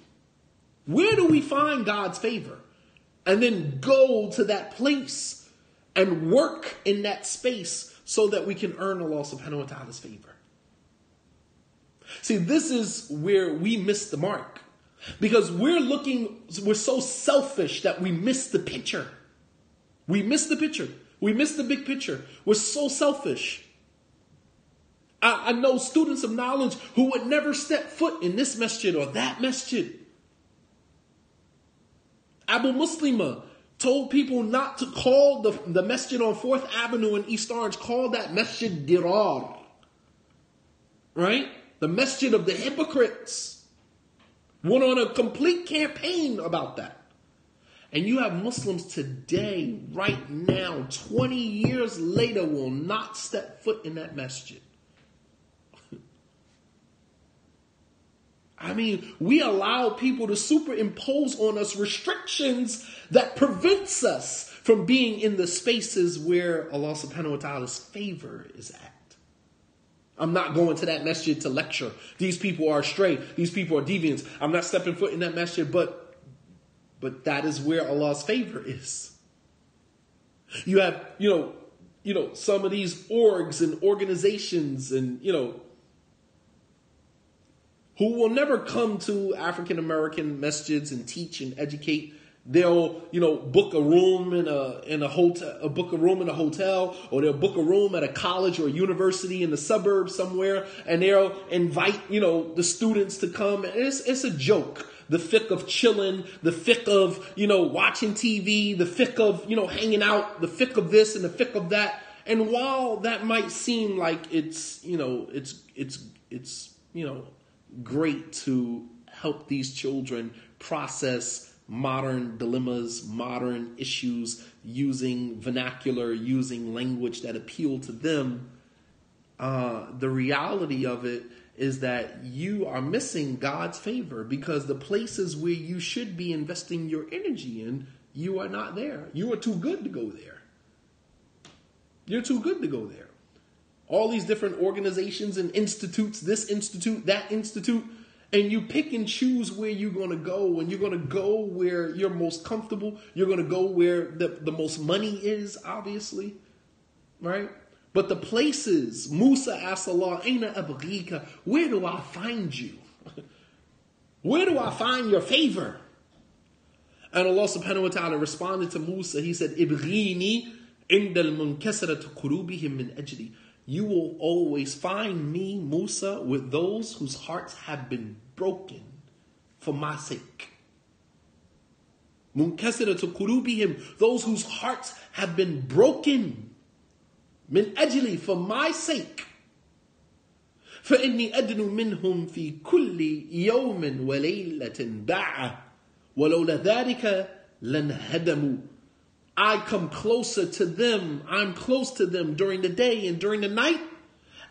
Where do we find God's favor? And then go to that place and work in that space so that we can earn Allah subhanahu wa ta'ala's favor. See, this is where we miss the mark. Because we're so selfish that we miss the picture. We miss the picture. We miss the big picture. We're so selfish. I know students of knowledge who would never step foot in this masjid or that masjid. Abu Muslima told people not to call the masjid on 4th Avenue in East Orange, call that Masjid Dirar. Right? The masjid of the hypocrites. Went on a complete campaign about that. And you have Muslims today, right now, 20 years later, will not step foot in that masjid. I mean, we allow people to superimpose on us restrictions that prevents us from being in the spaces where Allah subhanahu wa ta'ala's favor is at. I'm not going to that masjid to lecture. These people are astray. These people are deviants. I'm not stepping foot in that masjid, but that is where Allah's favor is. You have, some of these orgs and organizations and, who will never come to African American masjids and teach and educate. They'll, book a room in a hotel, book a room in a hotel, or they'll book a room at a college or a university in the suburbs somewhere, and they'll invite, the students to come. And it's a joke. The fiqh of chilling, the fiqh of, watching TV, the fiqh of, hanging out, the fiqh of this and the fiqh of that. And while that might seem like it's great to help these children process modern dilemmas, modern issues, using vernacular, using language that appeal to them, the reality of it is that you are missing God's favor, because the places where you should be investing your energy in, you are not there. You are too good to go there. You're too good to go there. all these different organizations and institutes, this institute, that institute, and you pick and choose where you're going to go, and you're going to go where you're most comfortable. You're going to go where the most money is, obviously, right? But the places, Musa asked Allah, Aina abghika, where do I find you? Where do I find your favor? And Allah subhanahu wa ta'ala responded to Musa. He said, Ibghini indal munkasaratu qulubihim min ajli. You will always find me, Musa, with those whose hearts have been broken for my sake. Munkasaratu qulubihim, those whose hearts have been broken min ajli, for my sake. فإني أدنو منهم في كل يوم وليلة باعة ولولا ذلك لانهدموا. I come closer to them. I'm close to them during the day and during the night.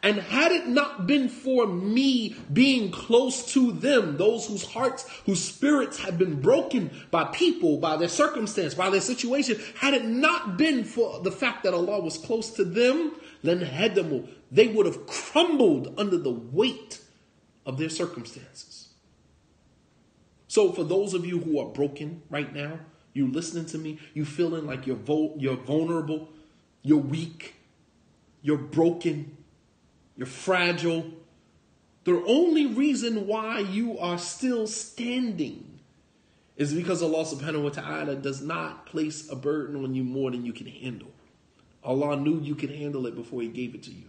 And had it not been for me being close to them, those whose hearts, whose spirits have been broken by people, by their circumstance, by their situation, had it not been for the fact that Allah was close to them, لانهدموا, they would have crumbled under the weight of their circumstances. So for those of you who are broken right now, you listening to me, you feeling like you're vulnerable, you're weak, you're broken, you're fragile. The only reason why you are still standing is because Allah subhanahu wa ta'ala does not place a burden on you more than you can handle. Allah knew you could handle it before He gave it to you.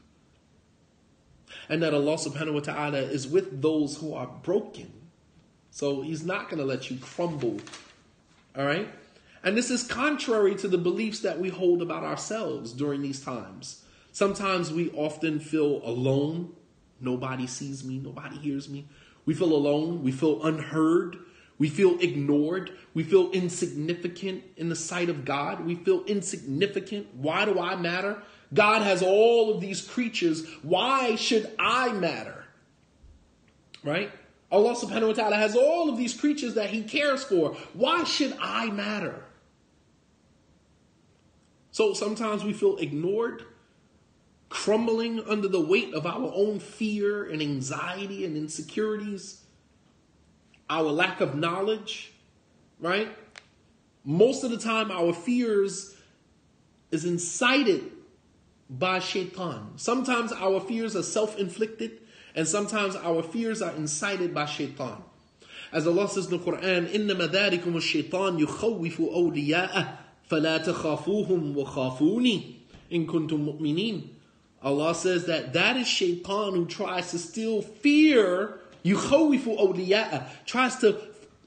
And that Allah subhanahu wa ta'ala is with those who are broken. So He's not going to let you crumble. All right? And this is contrary to the beliefs that we hold about ourselves during these times. Sometimes we often feel alone. Nobody sees me. Nobody hears me. We feel alone. We feel unheard. We feel ignored. We feel insignificant in the sight of God. We feel insignificant. Why do I matter? God has all of these creatures. Why should I matter? Right? Allah subhanahu wa ta'ala has all of these creatures that He cares for. Why should I matter? So sometimes we feel ignored, crumbling under the weight of our own fear and anxiety and insecurities, our lack of knowledge, right? Most of the time our fears is incited by shaitan. Sometimes our fears are self-inflicted, and sometimes our fears are incited by shaitan. As Allah says in the Quran, إِنَّمَا ذَلِكُمُ الشَّيْطَانُ يُخَوِّفُ أَوْلِيَاءَهُ فَلَا تَخَافُوهُمْ وَخَافُونِي إِن كُنتُم مُؤْمِنِينَ. Allah says that is shaitan who tries to still fear, يُخَوِّفُ أَوْلِيَاءَهُ, tries to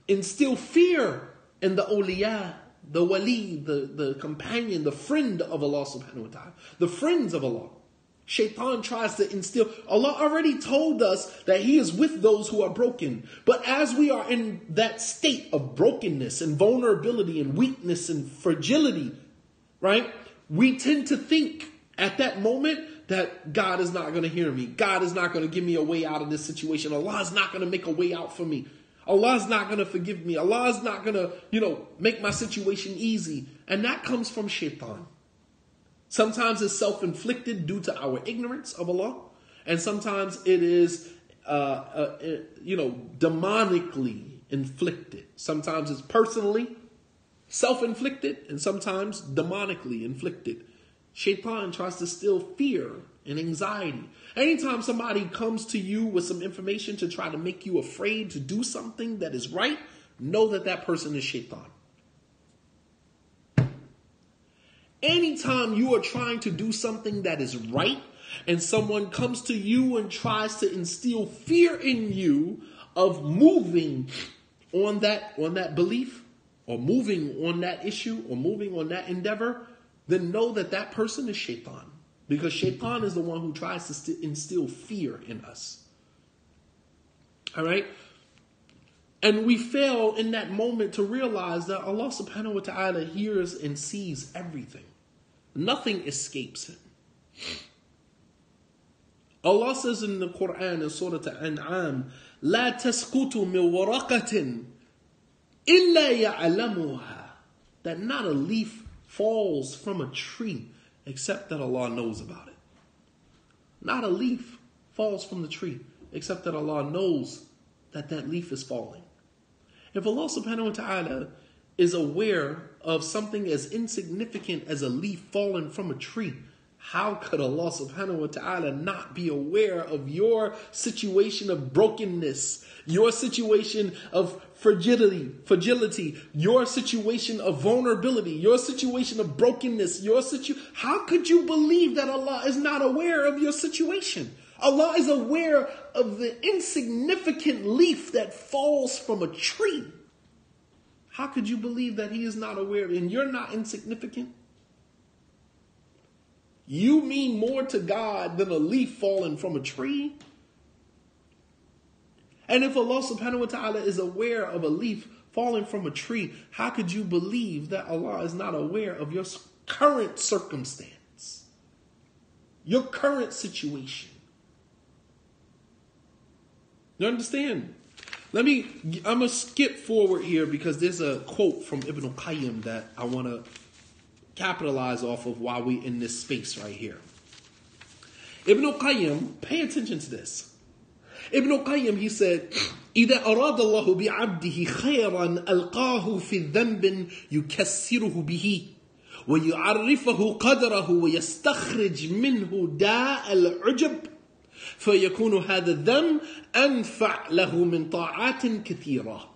instill fear in the awliya, the wali, the companion, the friend of Allah subhanahu wa ta'ala, the friends of Allah. Shaitan tries to instill. Allah already told us that He is with those who are broken. But as we are in that state of brokenness and vulnerability and weakness and fragility, right? We tend to think at that moment that God is not going to hear me. God is not going to give me a way out of this situation. Allah is not going to make a way out for me. Allah is not going to forgive me. Allah is not going to, make my situation easy. And that comes from shaitan. Sometimes it's self-inflicted due to our ignorance of Allah. And sometimes it is, demonically inflicted. Sometimes it's personally self-inflicted and sometimes demonically inflicted. Shaitan tries to still fear and anxiety. Anytime somebody comes to you with some information to try to make you afraid to do something that is right, know that person is shaitan. Anytime you are trying to do something that is right and someone comes to you and tries to instill fear in you of moving on that belief or moving on that issue or moving on that endeavor, then know that person is shaitan. Because shaitan is the one who tries to instill fear in us. All right? And we fail in that moment to realize that Allah subhanahu wa ta'ala hears and sees everything. Nothing escapes Him. Allah says in the Quran in Surah Al-An'am, لا تسقط من ورقة إلا يعلمها, that not a leaf falls from a tree except that Allah knows about it. not a leaf falls from the tree, except that Allah knows that that leaf is falling. If Allah subhanahu wa ta'ala is aware of something as insignificant as a leaf falling from a tree, how could Allah subhanahu wa ta'ala not be aware of your situation of brokenness, your situation of fragility, your situation of vulnerability, your situation of brokenness, how could you believe that Allah is not aware of your situation? Allah is aware of the insignificant leaf that falls from a tree. How could you believe that He is not aware? And you're not insignificant? You mean more to God than a leaf falling from a tree? And if Allah subhanahu wa ta'ala is aware of a leaf falling from a tree, how could you believe that Allah is not aware of your current circumstance, your current situation? You understand? I'm going to skip forward here because there's a quote from Ibn al-Qayyim that I want to capitalize off of while we're in this space right here. Ibn al-Qayyim, pay attention to this. Ibn al-Qayyim, he said, إِذَا أَرَادَ اللَّهُ بِعَبْدِهِ خَيْرًا أَلْقَاهُ فِي ذَنْبٍ يُكَسِّرُهُ بِهِ وَيُعَرِّفَهُ قَدْرَهُ وَيَسْتَخْرِجْ مِنْهُ دَاءَ الْعُجْبِ فيكون هذا الذنب أنفع له من طاعات كثيرة.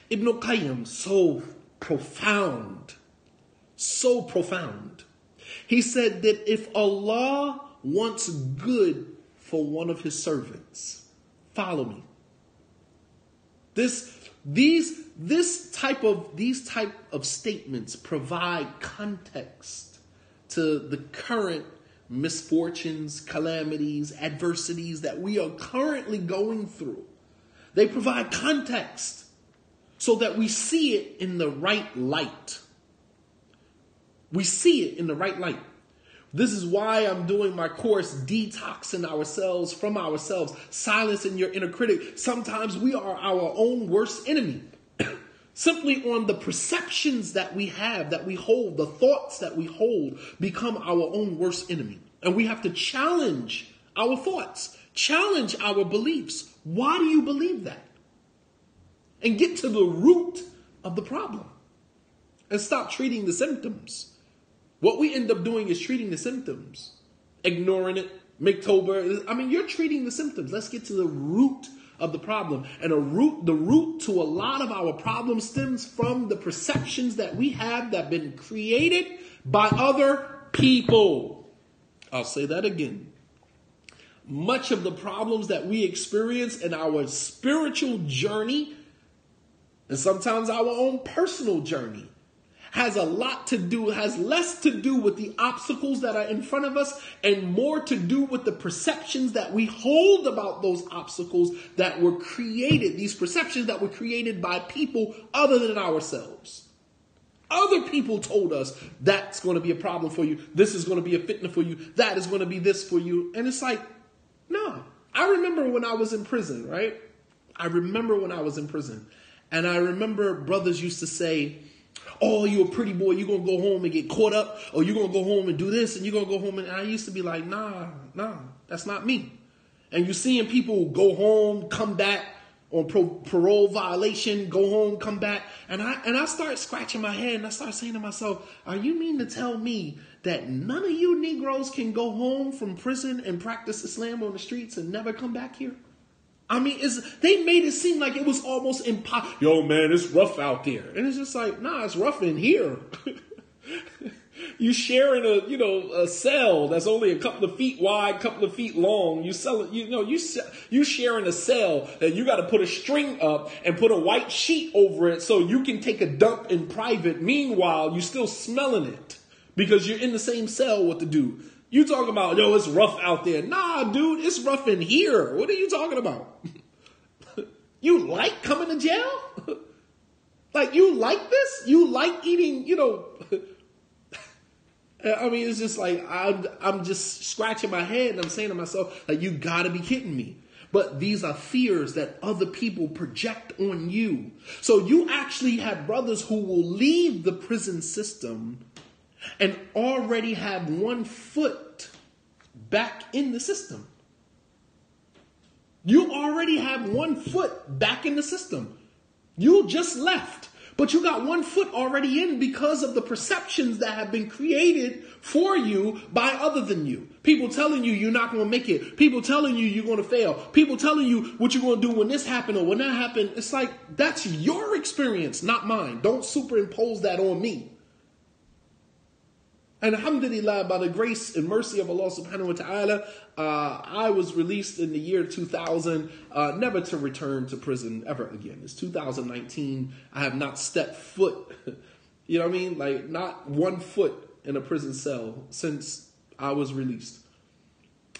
Ibn al-Qayyim, so profound. He said that if Allah wants good for one of His servants, follow me. These type of statements provide context to the current misfortunes, calamities, adversities that we are currently going through. They provide context so that we see it in the right light. We see it in the right light. This is why I'm doing my course, Detoxing Ourselves from Ourselves, Silencing Your Inner Critic. Sometimes we are our own worst enemy. Simply on the perceptions that we have, that we hold, the thoughts that we hold become our own worst enemy. And we have to challenge our thoughts, challenge our beliefs. Why do you believe that? And get to the root of the problem. And stop treating the symptoms. What we end up doing is treating the symptoms. Ignoring it, Makeover. I mean, you're treating the symptoms. Let's get to the root of the problem. And the root to a lot of our problems stems from the perceptions that we have that have been created by other people. I'll say that again. Much of the problems that we experience in our spiritual journey, and sometimes our own personal journey, has less to do with the obstacles that are in front of us and more to do with the perceptions that we hold about those obstacles that were created, these perceptions that were created by people other than ourselves. Other people told us that's going to be a problem for you. This is going to be a fitna for you. That is going to be this for you. And it's like, no. I remember when I was in prison, right? And I remember brothers used to say, oh, you're a pretty boy, you're going to go home and get caught up, or you're going to go home and do this, and you're going to go home. And I used to be like, nah, that's not me. And you're seeing people go home, come back on parole violation, go home, come back. And I start scratching my head, and I start saying to myself, are you mean to tell me that none of you Negroes can go home from prison and practice Islam on the streets and never come back here? I mean, they made it seem like it was almost impossible. Yo, man, it's rough out there. And it's just like, nah, it's rough in here. You sharing a cell that's only a couple of feet wide, couple of feet long. You sharing a cell that you got to put a string up and put a white sheet over it so you can take a dump in private. Meanwhile, you're still smelling it because you're in the same cell with the dude. You talking about, yo, it's rough out there. Nah, dude, it's rough in here. What are you talking about? You like coming to jail? Like, you like this? You like eating, I mean, it's just like, I'm just scratching my head and I'm saying to myself, like, you gotta be kidding me. But these are fears that other people project on you. So you actually have brothers who will leave the prison system and already have one foot back in the system. You already have 1 foot back in the system. You just left, but you got 1 foot already in because of the perceptions that have been created for you by other than you. People telling you you're not going to make it. People telling you you're going to fail. People telling you what you're going to do when this happened or when that happened. It's like, that's your experience, not mine. Don't superimpose that on me. And alhamdulillah, by the grace and mercy of Allah subhanahu wa ta'ala, I was released in the year 2000, never to return to prison ever again. It's 2019. I have not stepped foot, you know what I mean? Like, not 1 foot in a prison cell since I was released.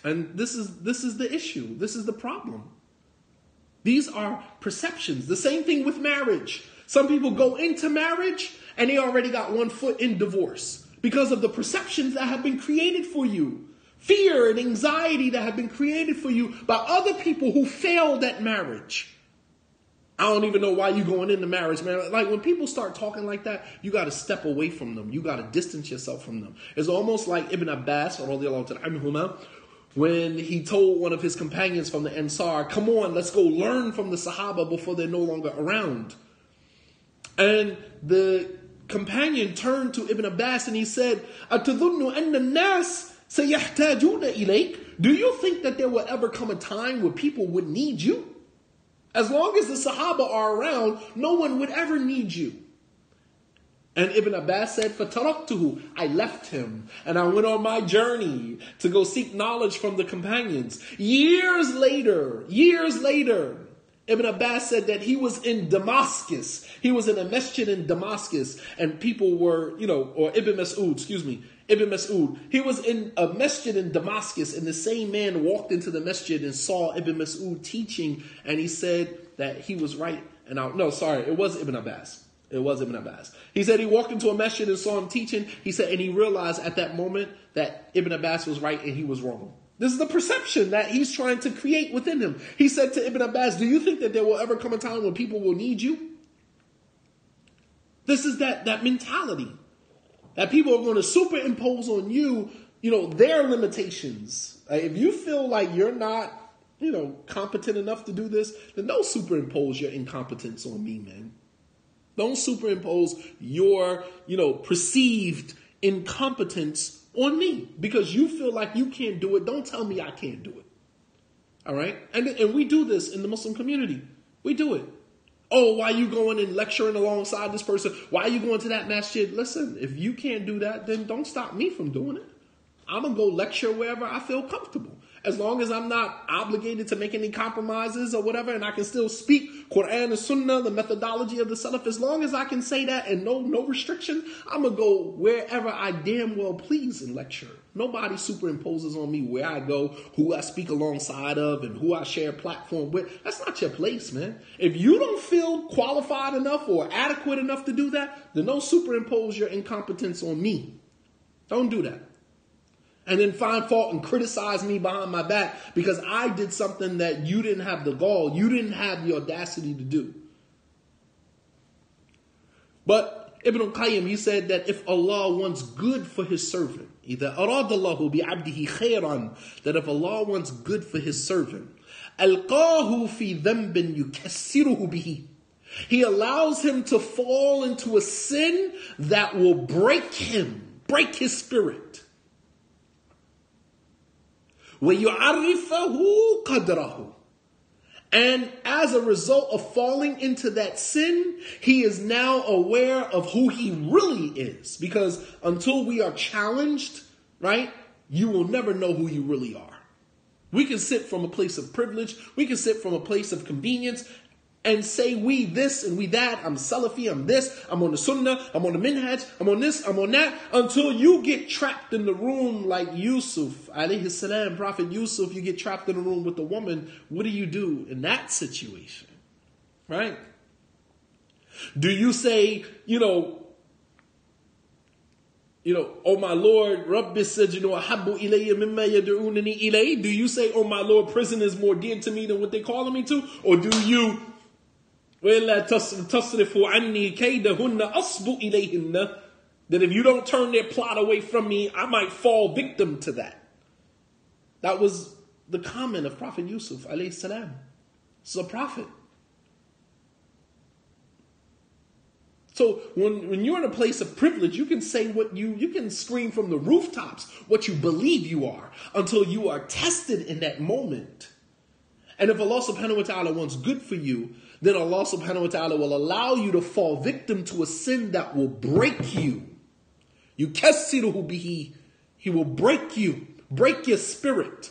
And this is the issue. This is the problem. These are perceptions. The same thing with marriage. Some people go into marriage and they already got 1 foot in divorce, because of the perceptions that have been created for you. Fear and anxiety that have been created for you by other people who failed at marriage. I don't even know why you're going into marriage, man. Like, when people start talking like that, you got to step away from them. You got to distance yourself from them. It's almost like Ibn Abbas, when he told one of his companions from the Ansar, come on, let's go learn from the Sahaba before they're no longer around. And the companion turned to Ibn Abbas and he said, أَتَظُنُّ أَنَّ النَّاسَ سَيَحْتَاجُونَ إِلَيْكَ? Do you think that there will ever come a time where people would need you? As long as the Sahaba are around, no one would ever need you. And Ibn Abbas said, فَتَرَكْتُهُ, I left him and I went on my journey to go seek knowledge from the companions. Years later, Ibn Abbas said that he was in Damascus. He was in a masjid in Damascus, and people were, or Ibn Mas'ud. He was in a masjid in Damascus, and the same man walked into the masjid and saw Ibn Mas'ud teaching, and he said that he was right. It was Ibn Abbas. It was Ibn Abbas. He said he walked into a masjid and saw him teaching. He said, and he realized at that moment that Ibn Abbas was right and he was wrong. This is the perception that he's trying to create within him. He said to Ibn Abbas, do you think that there will ever come a time when people will need you? This is that mentality that people are going to superimpose on you, their limitations. If you feel like you're not, competent enough to do this, then don't superimpose your incompetence on me, man. Don't superimpose your, perceived incompetence on me because you feel like you can't do it. Don't tell me I can't do it. All right. And we do this in the Muslim community. We do it. Oh, why are you going and lecturing alongside this person? Why are you going to that masjid? Listen, if you can't do that, then don't stop me from doing it. I'm going to go lecture wherever I feel comfortable. As long as I'm not obligated to make any compromises or whatever, and I can still speak Quran and Sunnah, the methodology of the Salaf, as long as I can say that and no restriction, I'm going to go wherever I damn well please and lecture. Nobody superimposes on me where I go, who I speak alongside of, and who I share a platform with. That's not your place, man. If you don't feel qualified enough or adequate enough to do that, then don't superimpose your incompetence on me. Don't do that. And then find fault and criticize me behind my back because I did something that you didn't have the gall, you didn't have the audacity to do. But Ibn al-Qayyim, he said that if Allah wants good for his servant, إِذَا أَرَادَ اللَّهُ بِعَبْدِهِ خَيْرًا, that if Allah wants good for his servant, أَلْقَاهُ فِي ذَنْبٍ يُكَسِّرُهُ بِهِ, he allows him to fall into a sin that will break his spirit. وَيُعَرِّفَهُ قَدْرَهُ, and as a result of falling into that sin, he is now aware of who he really is. Because until we are challenged, right, you will never know who you really are. We can sit from a place of privilege. We can sit from a place of convenience and say we this and we that. I'm Salafi, I'm this, I'm on the Sunnah, I'm on the Minhaj, I'm on this, I'm on that. Until you get trapped in the room like Yusuf, alayhi salam, Prophet Yusuf, you get trapped in the room with the woman. What do you do in that situation? Right? Do you say, oh my Lord, Rabbi Sajinu ahabbu ilayya mimma yad'unani ilay? Do you say, oh my Lord, prison is more dear to me than what they're calling me to? Or do you, that if you don't turn their plot away from me, I might fall victim to that? That was the comment of Prophet Yusuf alayhi salam. This is a prophet. So when you're in a place of privilege, you can say you can scream from the rooftops what you believe you are until you are tested in that moment. And if Allah subhanahu wa ta'ala wants good for you, then Allah subhanahu wa ta'ala will allow you to fall victim to a sin that will break you. Yukassiruhu bihi. He will break you. Break your spirit.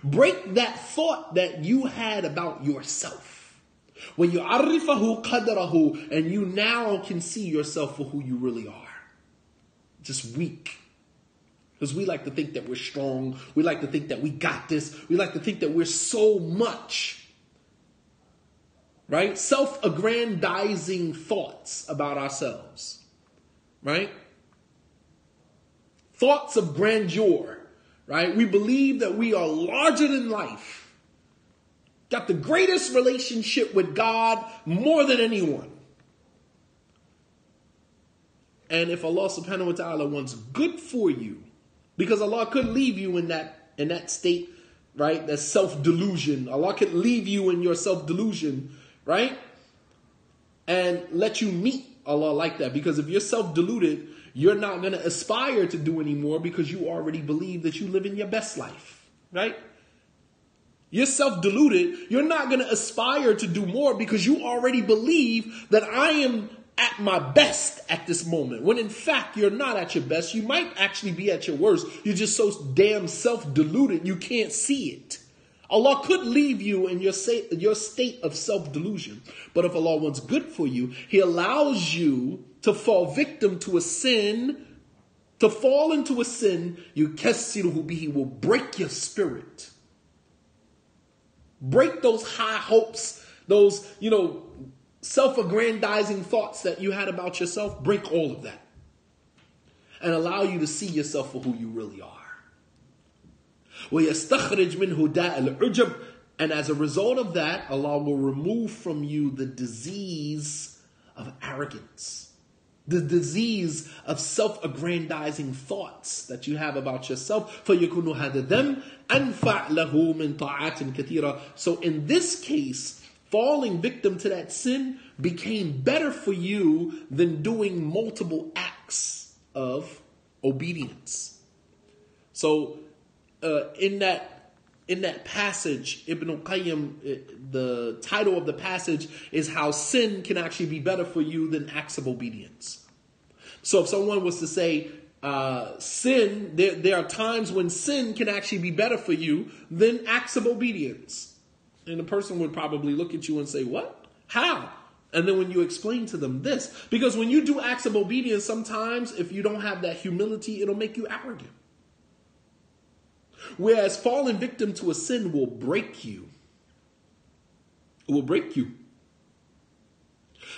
Break that thought that you had about yourself. When you arifahu qadarahu, and you now can see yourself for who you really are. Just weak. Because we like to think that we're strong. We like to think that we got this. We like to think that we're so much. Right? Self-aggrandizing thoughts about ourselves. Right? Thoughts of grandeur. Right? We believe that we are larger than life. Got the greatest relationship with God more than anyone. And if Allah subhanahu wa ta'ala wants good for you, because Allah could leave you in that state, right? That self-delusion. Allah could leave you in your self-delusion, right? And let you meet Allah like that. Because if you're self-deluded, you're not going to aspire to do anymore because you already believe that you live in your best life, right? You're self-deluded. You're not going to aspire to do more because you already believe that I am at my best at this moment. When in fact, you're not at your best. You might actually be at your worst. You're just so damn self-deluded you can't see it. Allah could leave you in your state of self-delusion. But if Allah wants good for you, He allows you to fall victim to a sin. To fall into a sin, yukassiruhu bihi, will break your spirit. Break those high hopes, those, self-aggrandizing thoughts that you had about yourself. Break all of that. And allow you to see yourself for who you really are. وَيَسْتَخْرِجْ مِنْهُ دَاءَ الْعُجَبِ. And as a result of that, Allah will remove from you the disease of arrogance. The disease of self-aggrandizing thoughts that you have about yourself. فَيَكُنُ هَذَا ذَنْبٌ أَنْفَعْ لَهُ مِنْ طَاعَةٍ كَثِيرًا. So in this case, falling victim to that sin became better for you than doing multiple acts of obedience. So in that passage, Ibn al-Qayyim, the title of the passage is how sin can actually be better for you than acts of obedience. So if someone was to say, sin, there are times when sin can actually be better for you than acts of obedience. And the person would probably look at you and say, what? How? And then when you explain to them this, because when you do acts of obedience, sometimes if you don't have that humility, it'll make you arrogant. Whereas falling victim to a sin will break you. It will break you.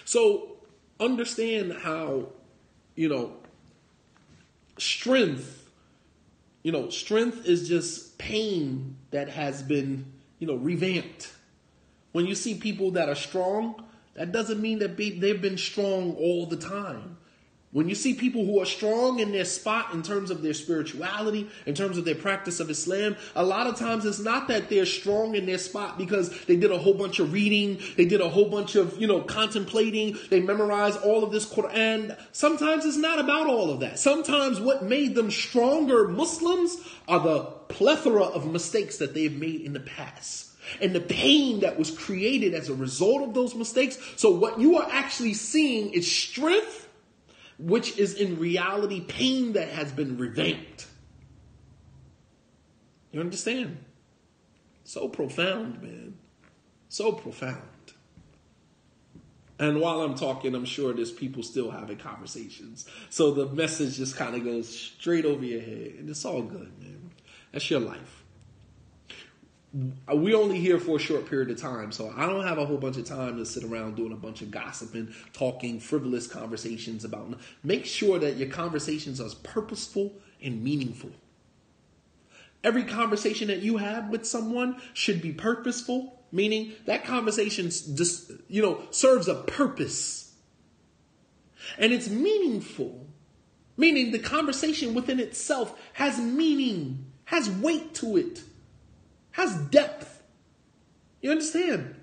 So understand how, strength is just pain that has been, revamped. When you see people that are strong, that doesn't mean that they've been strong all the time. When you see people who are strong in their spot in terms of their spirituality, in terms of their practice of Islam, a lot of times it's not that they're strong in their spot because they did a whole bunch of reading, they did a whole bunch of, contemplating, they memorized all of this Quran. Sometimes it's not about all of that. Sometimes what made them stronger Muslims are the plethora of mistakes that they've made in the past. And the pain that was created as a result of those mistakes. So what you are actually seeing is strength, which is in reality pain that has been revamped. You understand? So profound, man. So profound. And while I'm talking, I'm sure there's people still having conversations. So the message just kind of goes straight over your head. And it's all good, man. That's your life. We only here for a short period of time, so I don't have a whole bunch of time to sit around doing a bunch of gossiping, talking frivolous conversations about. Make sure that your conversations are purposeful and meaningful. Every conversation that you have with someone should be purposeful, meaning that conversation just, serves a purpose. And it's meaningful, meaning the conversation within itself has meaning, has weight to it. has depth. You understand?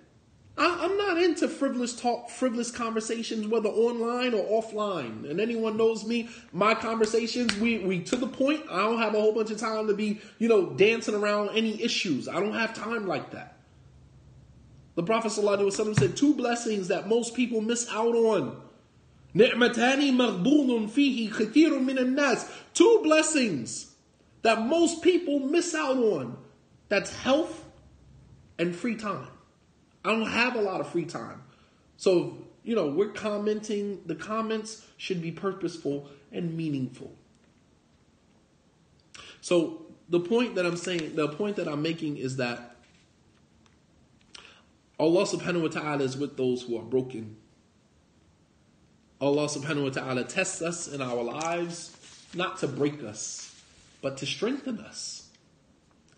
I'm not into frivolous talk, frivolous conversations, whether online or offline. And anyone knows me, my conversations, we to the point. I don't have a whole bunch of time to be, dancing around any issues. I don't have time like that. The Prophet ﷺ said 2 blessings that most people miss out on. نِعْمَتَانِ مَغْبُونٌ فِيهِ كَثِيرٌ مِنَ النَّاسِ 2 blessings that most people miss out on. That's health and free time. I don't have a lot of free time. So, we're commenting. The comments should be purposeful and meaningful. So the point that I'm making is that Allah subhanahu wa ta'ala is with those who are broken. Allah subhanahu wa ta'ala tests us in our lives, not to break us, but to strengthen us.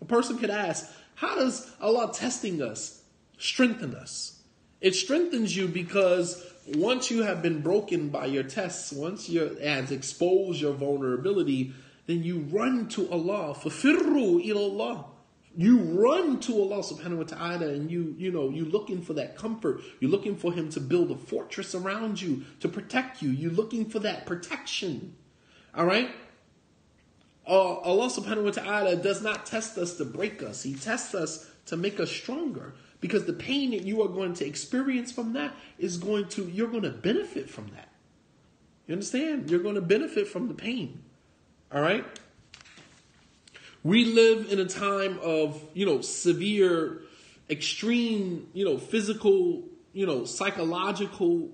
A person could ask, how does Allah testing us strengthen us? It strengthens you because once you have been broken by your tests, once it has exposed your vulnerability, then you run to Allah. فَفِرُّوا إِلَى اللَّهِ. You run to Allah subhanahu wa ta'ala and you're looking for that comfort. You're looking for Him to build a fortress around you to protect you. You're looking for that protection. All right? Allah subhanahu wa ta'ala does not test us to break us. He tests us to make us stronger. Because the pain that you are going to experience from that you're going to benefit from that. You understand? You're going to benefit from the pain. All right? We live in a time of, severe, extreme, physical, psychological,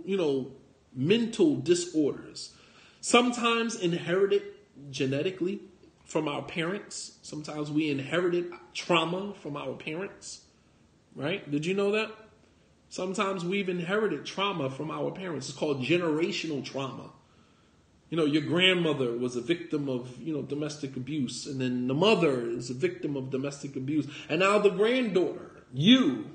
mental disorders. Sometimes inherited genetically from our parents. Sometimes we inherited trauma from our parents. Right? Did you know that? Sometimes we've inherited trauma from our parents. It's called generational trauma. Your grandmother was a victim of, domestic abuse. And then the mother is a victim of domestic abuse. And now the granddaughter, you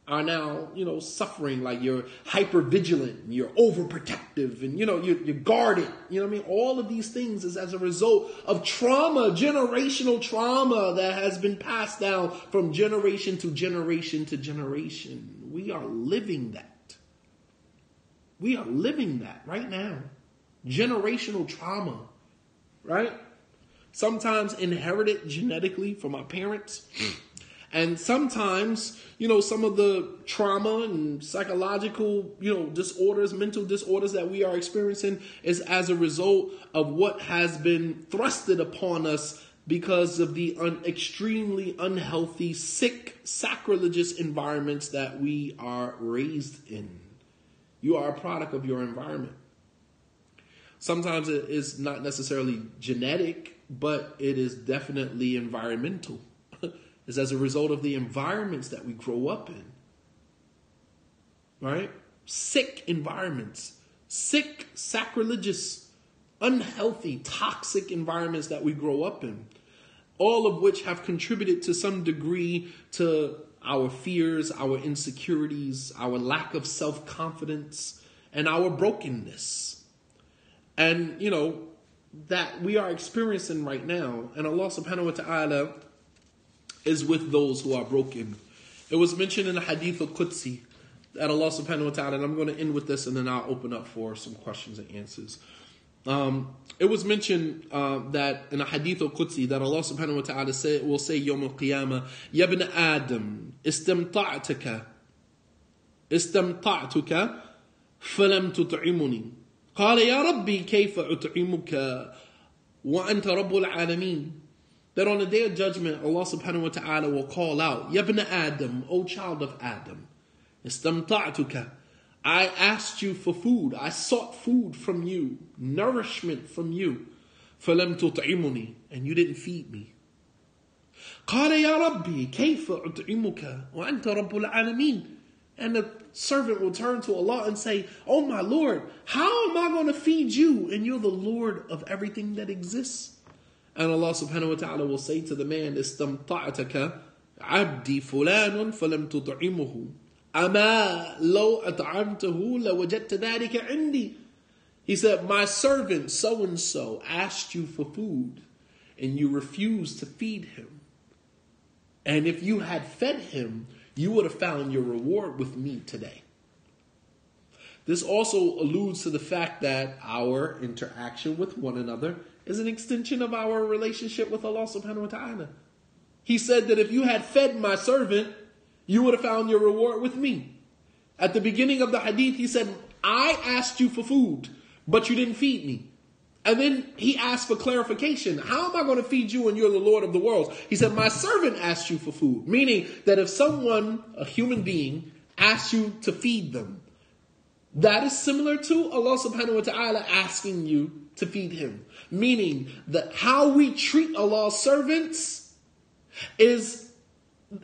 are now, suffering, like you're hyper vigilant, you're overprotective, and, you're guarded. You know what I mean? All of these things is as a result of trauma, generational trauma that has been passed down from generation to generation to generation. We are living that. We are living that right now. Generational trauma, right? Sometimes inherited genetically from our parents. And sometimes, some of the trauma and psychological, disorders, mental disorders that we are experiencing is as a result of what has been thrusted upon us because of the extremely unhealthy, sick, sacrilegious environments that we are raised in. You are a product of your environment. Sometimes it is not necessarily genetic, but it is definitely environmental. It's as a result of the environments that we grow up in. Right? Sick environments. Sick, sacrilegious, unhealthy, toxic environments that we grow up in. All of which have contributed to some degree to our fears, our insecurities, our lack of self-confidence, and our brokenness. And, that we are experiencing right now. And Allah subhanahu wa ta'ala is with those who are broken. It was mentioned in the Hadith al-Qudsi that Allah subhanahu wa ta'ala, and I'm going to end with this and then I'll open up for some questions and answers. It was mentioned that in the Hadith al-Qudsi that Allah subhanahu wa ta'ala will say Yawm al-Qiyamah, Ya ibn Adam, istamta'tuka falam tut'imuni. قال يا ربي كيف أطعمك وأنت رب العالمين. That on the day of judgment, Allah subhanahu wa ta'ala will call out, Ya ibn Adam, O child of Adam, istamta'tuka. I asked you for food. I sought food from you, nourishment from you. فَلَمْ تُطْعِمُنِي. And you didn't feed me. قال يا ربي كيف أطعمك وأنت رب العالمين. And the servant will turn to Allah and say, Oh my Lord, how am I going to feed you? And you're the Lord of everything that exists. And Allah subhanahu wa ta'ala will say to the man, Istamta'ataka abdi fulanun falam tut'imuhu. Ama law at'amtahu lawajadta dhalika indi. He said, my servant so-and-so asked you for food and you refused to feed him. And if you had fed him, you would have found your reward with me today. This also alludes to the fact that our interaction with one another is an extension of our relationship with Allah subhanahu wa ta'ala. He said that if you had fed my servant, you would have found your reward with me. At the beginning of the hadith, he said, I asked you for food, but you didn't feed me. And then he asked for clarification. How am I going to feed you when you're the Lord of the worlds? He said, my servant asked you for food. Meaning that if someone, a human being, asks you to feed them, that is similar to Allah subhanahu wa ta'ala asking you to feed him. Meaning that how we treat Allah's servants is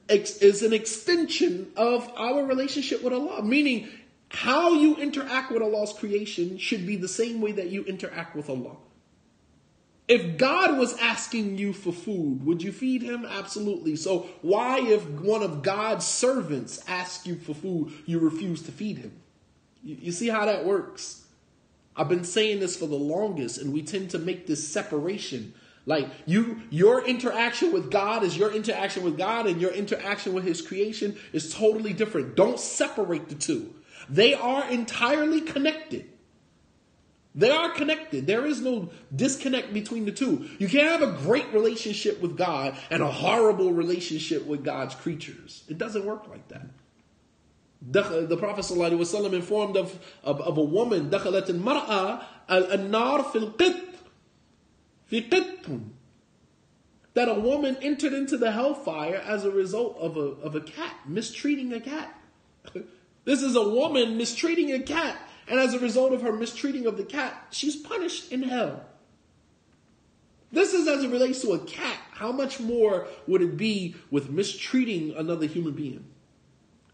an extension of our relationship with Allah. Meaning how you interact with Allah's creation should be the same way that you interact with Allah. If God was asking you for food, would you feed him? Absolutely. So why, if one of God's servants asks you for food, you refuse to feed him? You see how that works? I've been saying this for the longest, and we tend to make this separation. Like your interaction with God is your interaction with God, and your interaction with his creation is totally different. Don't separate the two. They are entirely connected. They are connected. There is no disconnect between the two. You can't have a great relationship with God and a horrible relationship with God's creatures. It doesn't work like that. The Prophet ﷺ informed of a woman, دخلت المرأة النار في القط, that a woman entered into the hellfire as a result of a cat, mistreating a cat. This is a woman mistreating a cat, and as a result of her mistreating of the cat, she's punished in hell. This is as it relates to a cat. How much more would it be with mistreating another human being?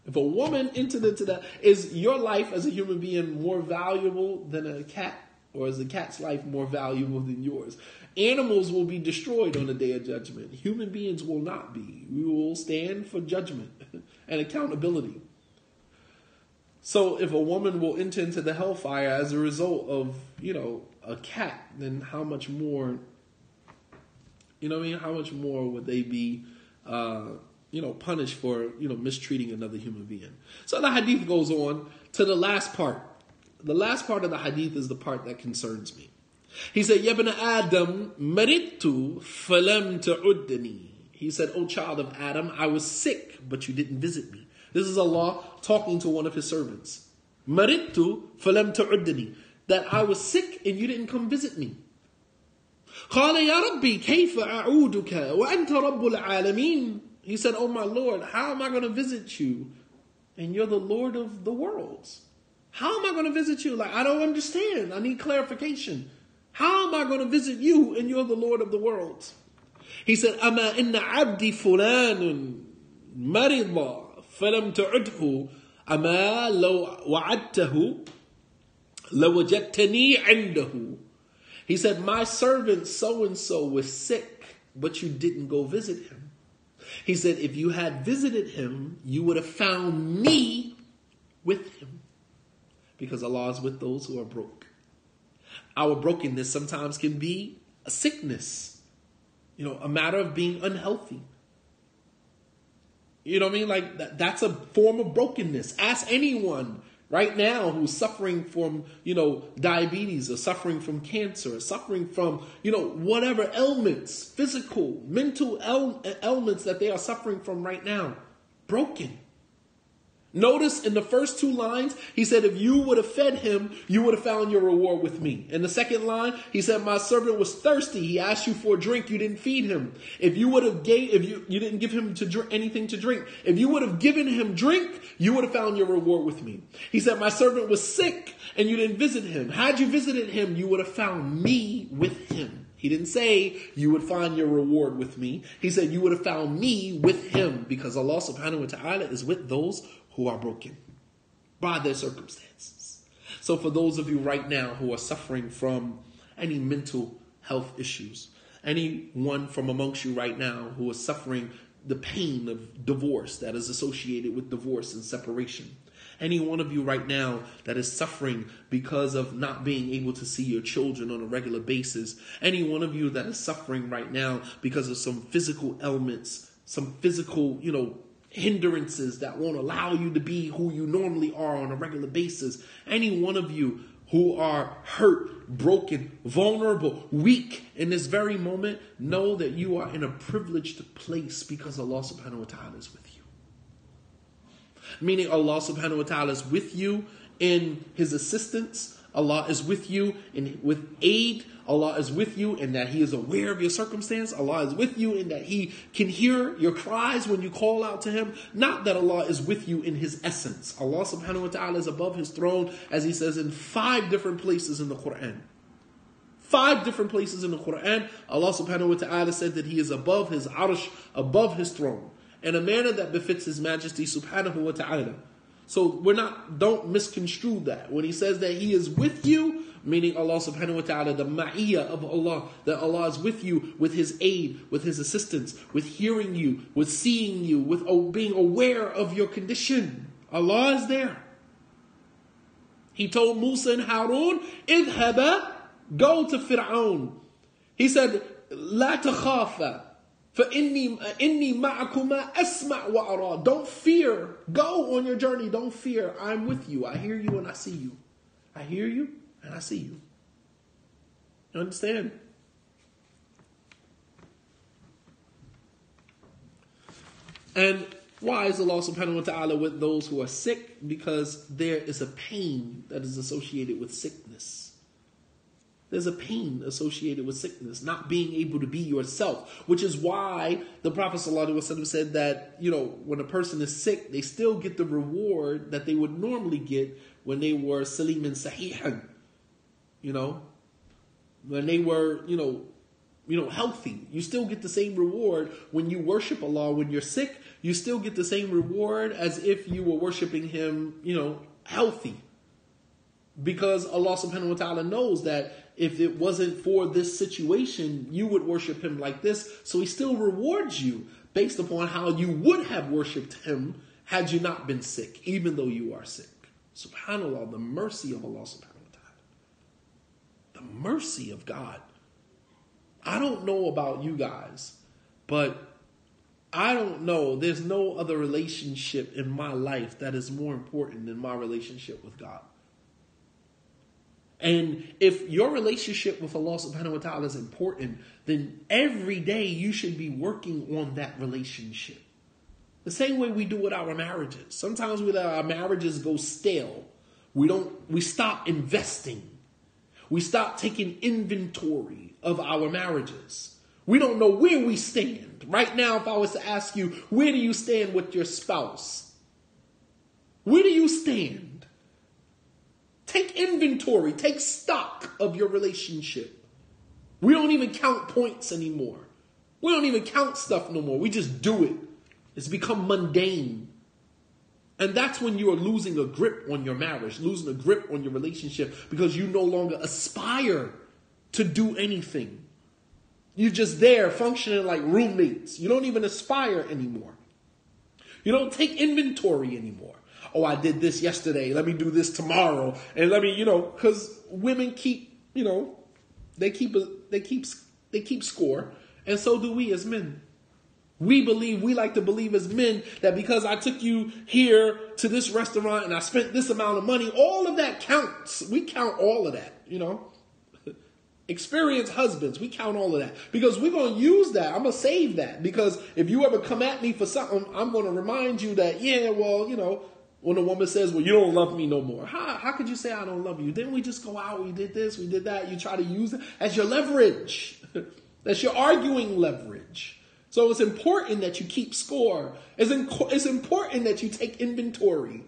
If a woman entered into that, is your life as a human being more valuable than a cat? Or is the cat's life more valuable than yours? Animals will be destroyed on the day of judgment. Human beings will not be. We will stand for judgment and accountability. So if a woman will enter into the hellfire as a result of, a cat, then how much more, how much more would they be punished for, mistreating another human being? So the hadith goes on to the last part. The last part of the hadith is the part that concerns me. He said, Ya ibn Adam, maridtu falam ta'uddani. He said, O child of Adam, I was sick, but you didn't visit me. This is Allah talking to one of his servants. Maridtu falam ta'uddani. That I was sick and you didn't come visit me. قال يا ربي كيف أعودك وأنت رب العالمين. He said, oh my Lord, how am I going to visit you? And you're the Lord of the worlds. How am I going to visit you? I don't understand. I need clarification. How am I going to visit you and you're the Lord of the worlds? He said, أما إن عبدي فلان مرض فلم تعده أما لو وعدته لوجدتني عنده. He said, my servant so-and-so was sick, but you didn't go visit him. He said, if you had visited him, you would have found me with him. Because Allah is with those who are broke. Our brokenness sometimes can be a sickness. A matter of being unhealthy. You know what I mean? That's a form of brokenness. Ask anyone right now who's suffering from, diabetes, or suffering from cancer, or suffering from, whatever ailments, physical, mental ailments that they are suffering from right now. Broken. Notice in the first two lines, he said, if you would have fed him, you would have found your reward with me. In the second line, he said, my servant was thirsty. He asked you for a drink. You didn't feed him. If you would have you didn't give him anything to drink. If you would have given him drink, you would have found your reward with me. He said, my servant was sick and you didn't visit him. Had you visited him, you would have found me with him. He didn't say you would find your reward with me. He said you would have found me with him, because Allah subhanahu wa ta'ala is with those who are broken by their circumstances. So for those of you right now who are suffering from any mental health issues, anyone from amongst you right now who is suffering the pain of divorce that is associated with divorce and separation, any one of you right now that is suffering because of not being able to see your children on a regular basis, any one of you that is suffering right now because of some physical ailments some physical, hindrances that won't allow you to be who you normally are on a regular basis. Any one of you who are hurt, broken, vulnerable, weak in this very moment, know that you are in a privileged place because Allah subhanahu wa ta'ala is with you. Meaning Allah subhanahu wa ta'ala is with you in His assistance. Allah is with you with aid. Allah is with you in that He is aware of your circumstance. Allah is with you in that He can hear your cries when you call out to Him. Not that Allah is with you in His essence. Allah subhanahu wa ta'ala is above His throne, as He says in 5 different places in the Quran. 5 different places in the Quran, Allah subhanahu wa ta'ala said that He is above His arsh, above His throne, in a manner that befits His majesty subhanahu wa ta'ala. So don't misconstrue that. When He says that He is with you, meaning Allah subhanahu wa ta'ala, the ma'iyah of Allah, that Allah is with you with His aid, with His assistance, with hearing you, with seeing you, with being aware of your condition. Allah is there. He told Musa and Harun, idhaba, go to Fir'aun. He said, la takhafa, فَإِنِّي مَعَكُمَا أَسْمَعْ وَأَرَى. Don't fear. Go on your journey. Don't fear. I'm with you. I hear you and I see you. I hear you and I see you. You understand? And why is Allah subhanahu wa ta'ala with those who are sick? Because there is a pain that is associated with sickness. There's a pain associated with sickness, not being able to be yourself, which is why the Prophet ﷺ said that, when a person is sick, they still get the reward that they would normally get when they were saliman sahihan, when they were, healthy. You still get the same reward when you worship Allah. When you're sick, you still get the same reward as if you were worshiping Him, healthy. Because Allah subhanahu wa ta'ala knows that if it wasn't for this situation, you would worship Him like this. So He still rewards you based upon how you would have worshipped Him had you not been sick, even though you are sick. SubhanAllah, the mercy of Allah subhanahu wa ta'ala. The mercy of God. I don't know about you guys, but I don't know. There's no other relationship in my life that is more important than my relationship with God. And if your relationship with Allah subhanahu wa ta'ala is important, then every day you should be working on that relationship. The same way we do with our marriages. Sometimes we let our marriages go stale. We stop investing. We stop taking inventory of our marriages. We don't know where we stand. Right now, if I was to ask you, where do you stand with your spouse? Where do you stand? Take inventory, take stock of your relationship. We don't even count points anymore. We don't even count stuff no more. We just do it. It's become mundane. And that's when you are losing a grip on your marriage, losing a grip on your relationship, because you no longer aspire to do anything. You're just there functioning like roommates. You don't even aspire anymore. You don't take inventory anymore. Oh, I did this yesterday. Let me do this tomorrow. And let me, because women keep, they keep score. And so do we as men. We like to believe as men that because I took you here to this restaurant and I spent this amount of money, all of that counts. We count all of that, Experienced husbands, we count all of that. Because we're going to use that. I'm going to save that. Because if you ever come at me for something, I'm going to remind you that, when a woman says, well, you don't love me no more. How could you say I don't love you? Didn't we just go out, we did this, we did that. You try to use it as your leverage. That's your arguing leverage. So it's important that you keep score. It's important that you take inventory.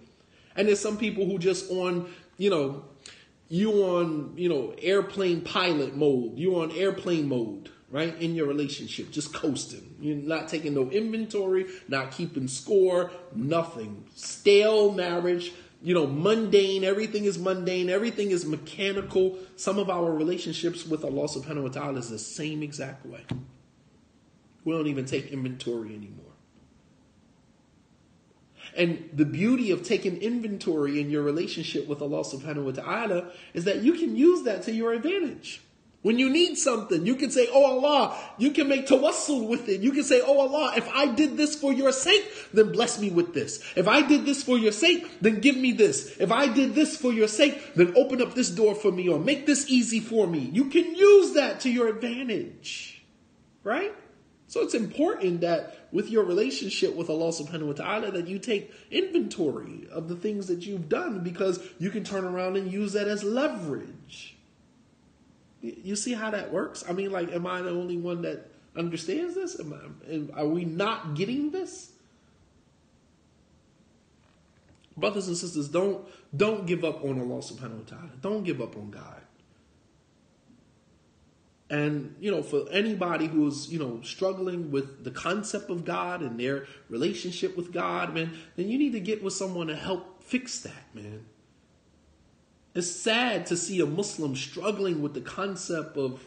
And there's some people who just on, airplane pilot mode. You on airplane mode, right? In your relationship, just coasting. You're not taking no inventory, not keeping score, nothing. Stale marriage, mundane. Everything is mundane. Everything is mechanical. Some of our relationships with Allah subhanahu wa ta'ala is the same exact way. We don't even take inventory anymore. And the beauty of taking inventory in your relationship with Allah subhanahu wa ta'ala is that you can use that to your advantage. When you need something, you can say, oh Allah, you can make tawassul with it. You can say, oh Allah, if I did this for your sake, then bless me with this. If I did this for your sake, then give me this. If I did this for your sake, then open up this door for me or make this easy for me. You can use that to your advantage, right? So it's important that with your relationship with Allah subhanahu wa ta'ala that you take inventory of the things that you've done, because you can turn around and use that as leverage. You see how that works? I mean, like, am I the only one that understands this? Are we not getting this? Brothers and sisters, don't give up on Allah subhanahu wa ta'ala. Don't give up on God. And, for anybody who's, struggling with the concept of God and their relationship with God, man, then you need to get with someone to help fix that, man. It's sad to see a Muslim struggling with the concept of,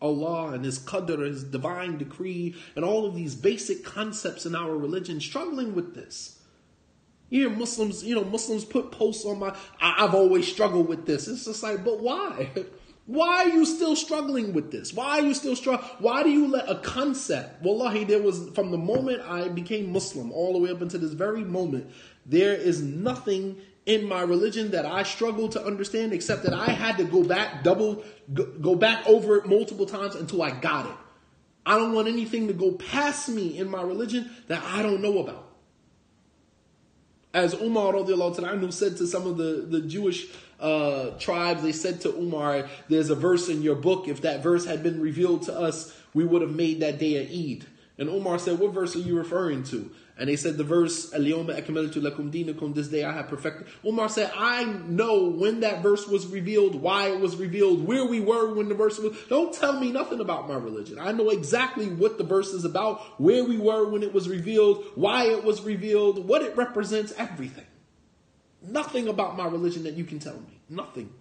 Allah and His qadr, His divine decree, and all of these basic concepts in our religion, struggling with this. You hear Muslims put posts on I've always struggled with this. It's just like, but why? Why are you still struggling with this? Why are you still struggling? Why do you let a concept? Wallahi, from the moment I became Muslim all the way up until this very moment, there is nothing in my religion that I struggle to understand, except that I had to go back over it multiple times until I got it. I don't want anything to go past me in my religion that I don't know about. As Umar radiallahu ta'ala said to some of the Jewish tribes, they said to Umar, there's a verse in your book. If that verse had been revealed to us, we would have made that day an Eid. And Umar said, what verse are you referring to? And they said the verse, Al-Yawma akmaltu lakum dinakum, this day I have perfected. Umar said, I know when that verse was revealed, why it was revealed, where we were when the verse was. Don't tell me nothing about my religion. I know exactly what the verse is about, where we were when it was revealed, why it was revealed, what it represents, everything. Nothing about my religion that you can tell me. Nothing.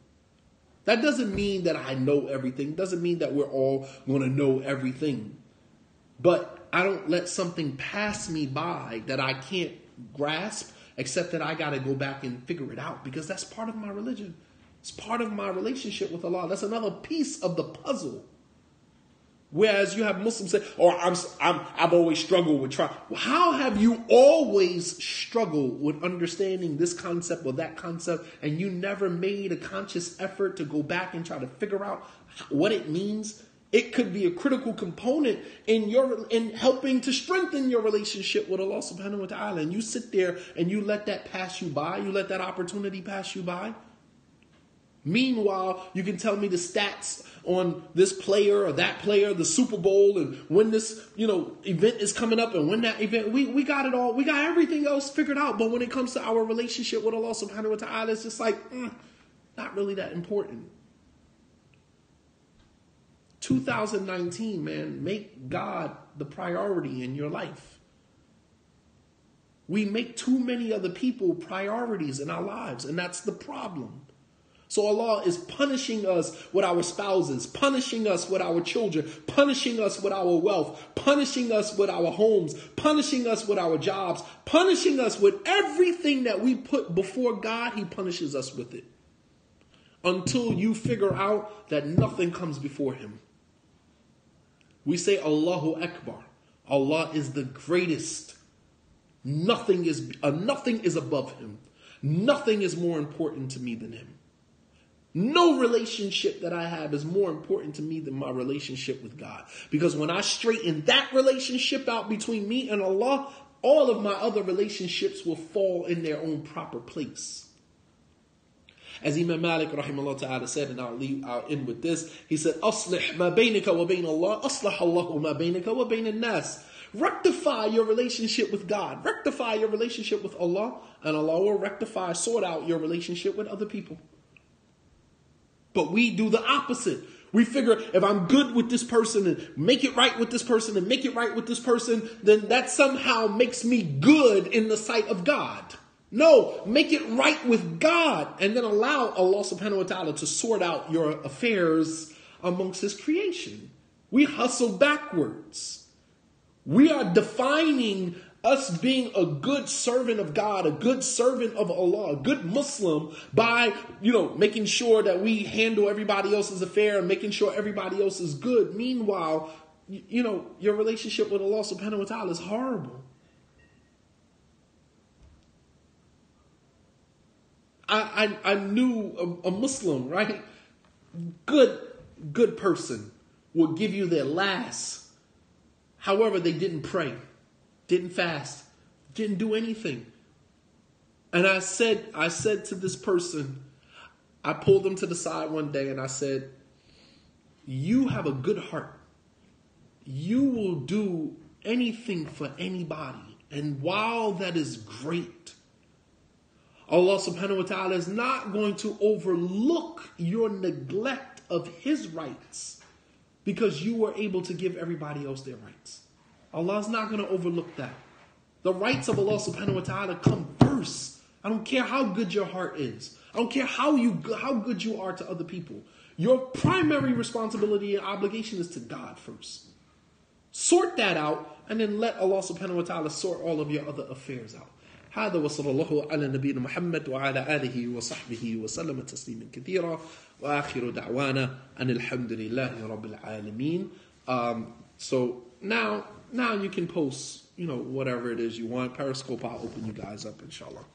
That doesn't mean that I know everything. Doesn't mean that we're all going to know everything. But I don't let something pass me by that I can't grasp, except that I got to go back and figure it out, because that's part of my religion. It's part of my relationship with Allah. That's another piece of the puzzle. Whereas you have Muslims say, I've always struggled with trying. How have you always struggled with understanding this concept or that concept, and you never made a conscious effort to go back and try to figure out what it means? It could be a critical component in helping to strengthen your relationship with Allah subhanahu wa ta'ala. And you sit there and you let that pass you by. You let that opportunity pass you by. Meanwhile, you can tell me the stats on this player or that player, the Super Bowl, and when this, event is coming up and when that event, we got it all. We got everything else figured out. But when it comes to our relationship with Allah subhanahu wa ta'ala, it's just like, not really that important. 2019, man, make God the priority in your life. We make too many other people priorities in our lives, and that's the problem. So Allah is punishing us with our spouses, punishing us with our children, punishing us with our wealth, punishing us with our homes, punishing us with our jobs, punishing us with everything that we put before God. He punishes us with it until you figure out that nothing comes before Him. We say Allahu Akbar. Allah is the greatest. Nothing is above Him. Nothing is more important to me than Him. No relationship that I have is more important to me than my relationship with God. Because when I straighten that relationship out between me and Allah, all of my other relationships will fall in their own proper place. As Imam Malik rahimahullah ta'ala said, and I'll end with this, he said, Aslih ma baynaka wa bayn Allah, aslah Allahu ma baynaka wa bayn an-nas. Rectify your relationship with God. Rectify your relationship with Allah, and Allah will sort out your relationship with other people. But we do the opposite. We figure if I'm good with this person and make it right with this person and make it right with this person, then that somehow makes me good in the sight of God. No, make it right with God and then allow Allah subhanahu wa ta'ala to sort out your affairs amongst His creation. We hustle backwards. We are defining us being a good servant of God, a good servant of Allah, a good Muslim by, making sure that we handle everybody else's affair and making sure everybody else is good. Meanwhile, your relationship with Allah subhanahu wa ta'ala is horrible. I knew a Muslim, right? Good person would give you their last. However, they didn't pray, didn't fast, didn't do anything. And I said to this person, I pulled them to the side one day and I said, you have a good heart. You will do anything for anybody. And while that is great, Allah subhanahu wa ta'ala is not going to overlook your neglect of His rights because you were able to give everybody else their rights. Allah is not going to overlook that. The rights of Allah subhanahu wa ta'ala come first. I don't care how good your heart is. I don't care how good you are to other people. Your primary responsibility and obligation is to God first. Sort that out and then let Allah subhanahu wa ta'ala sort all of your other affairs out. هذا وصلى الله على نبينا محمد وعلى آله وصحبه وسلم تسليما كثيرا وآخر دعوانا أن الحمد لله رب العالمين. So now you can post, whatever it is you want. Periscope, I'll open you guys up, inshallah.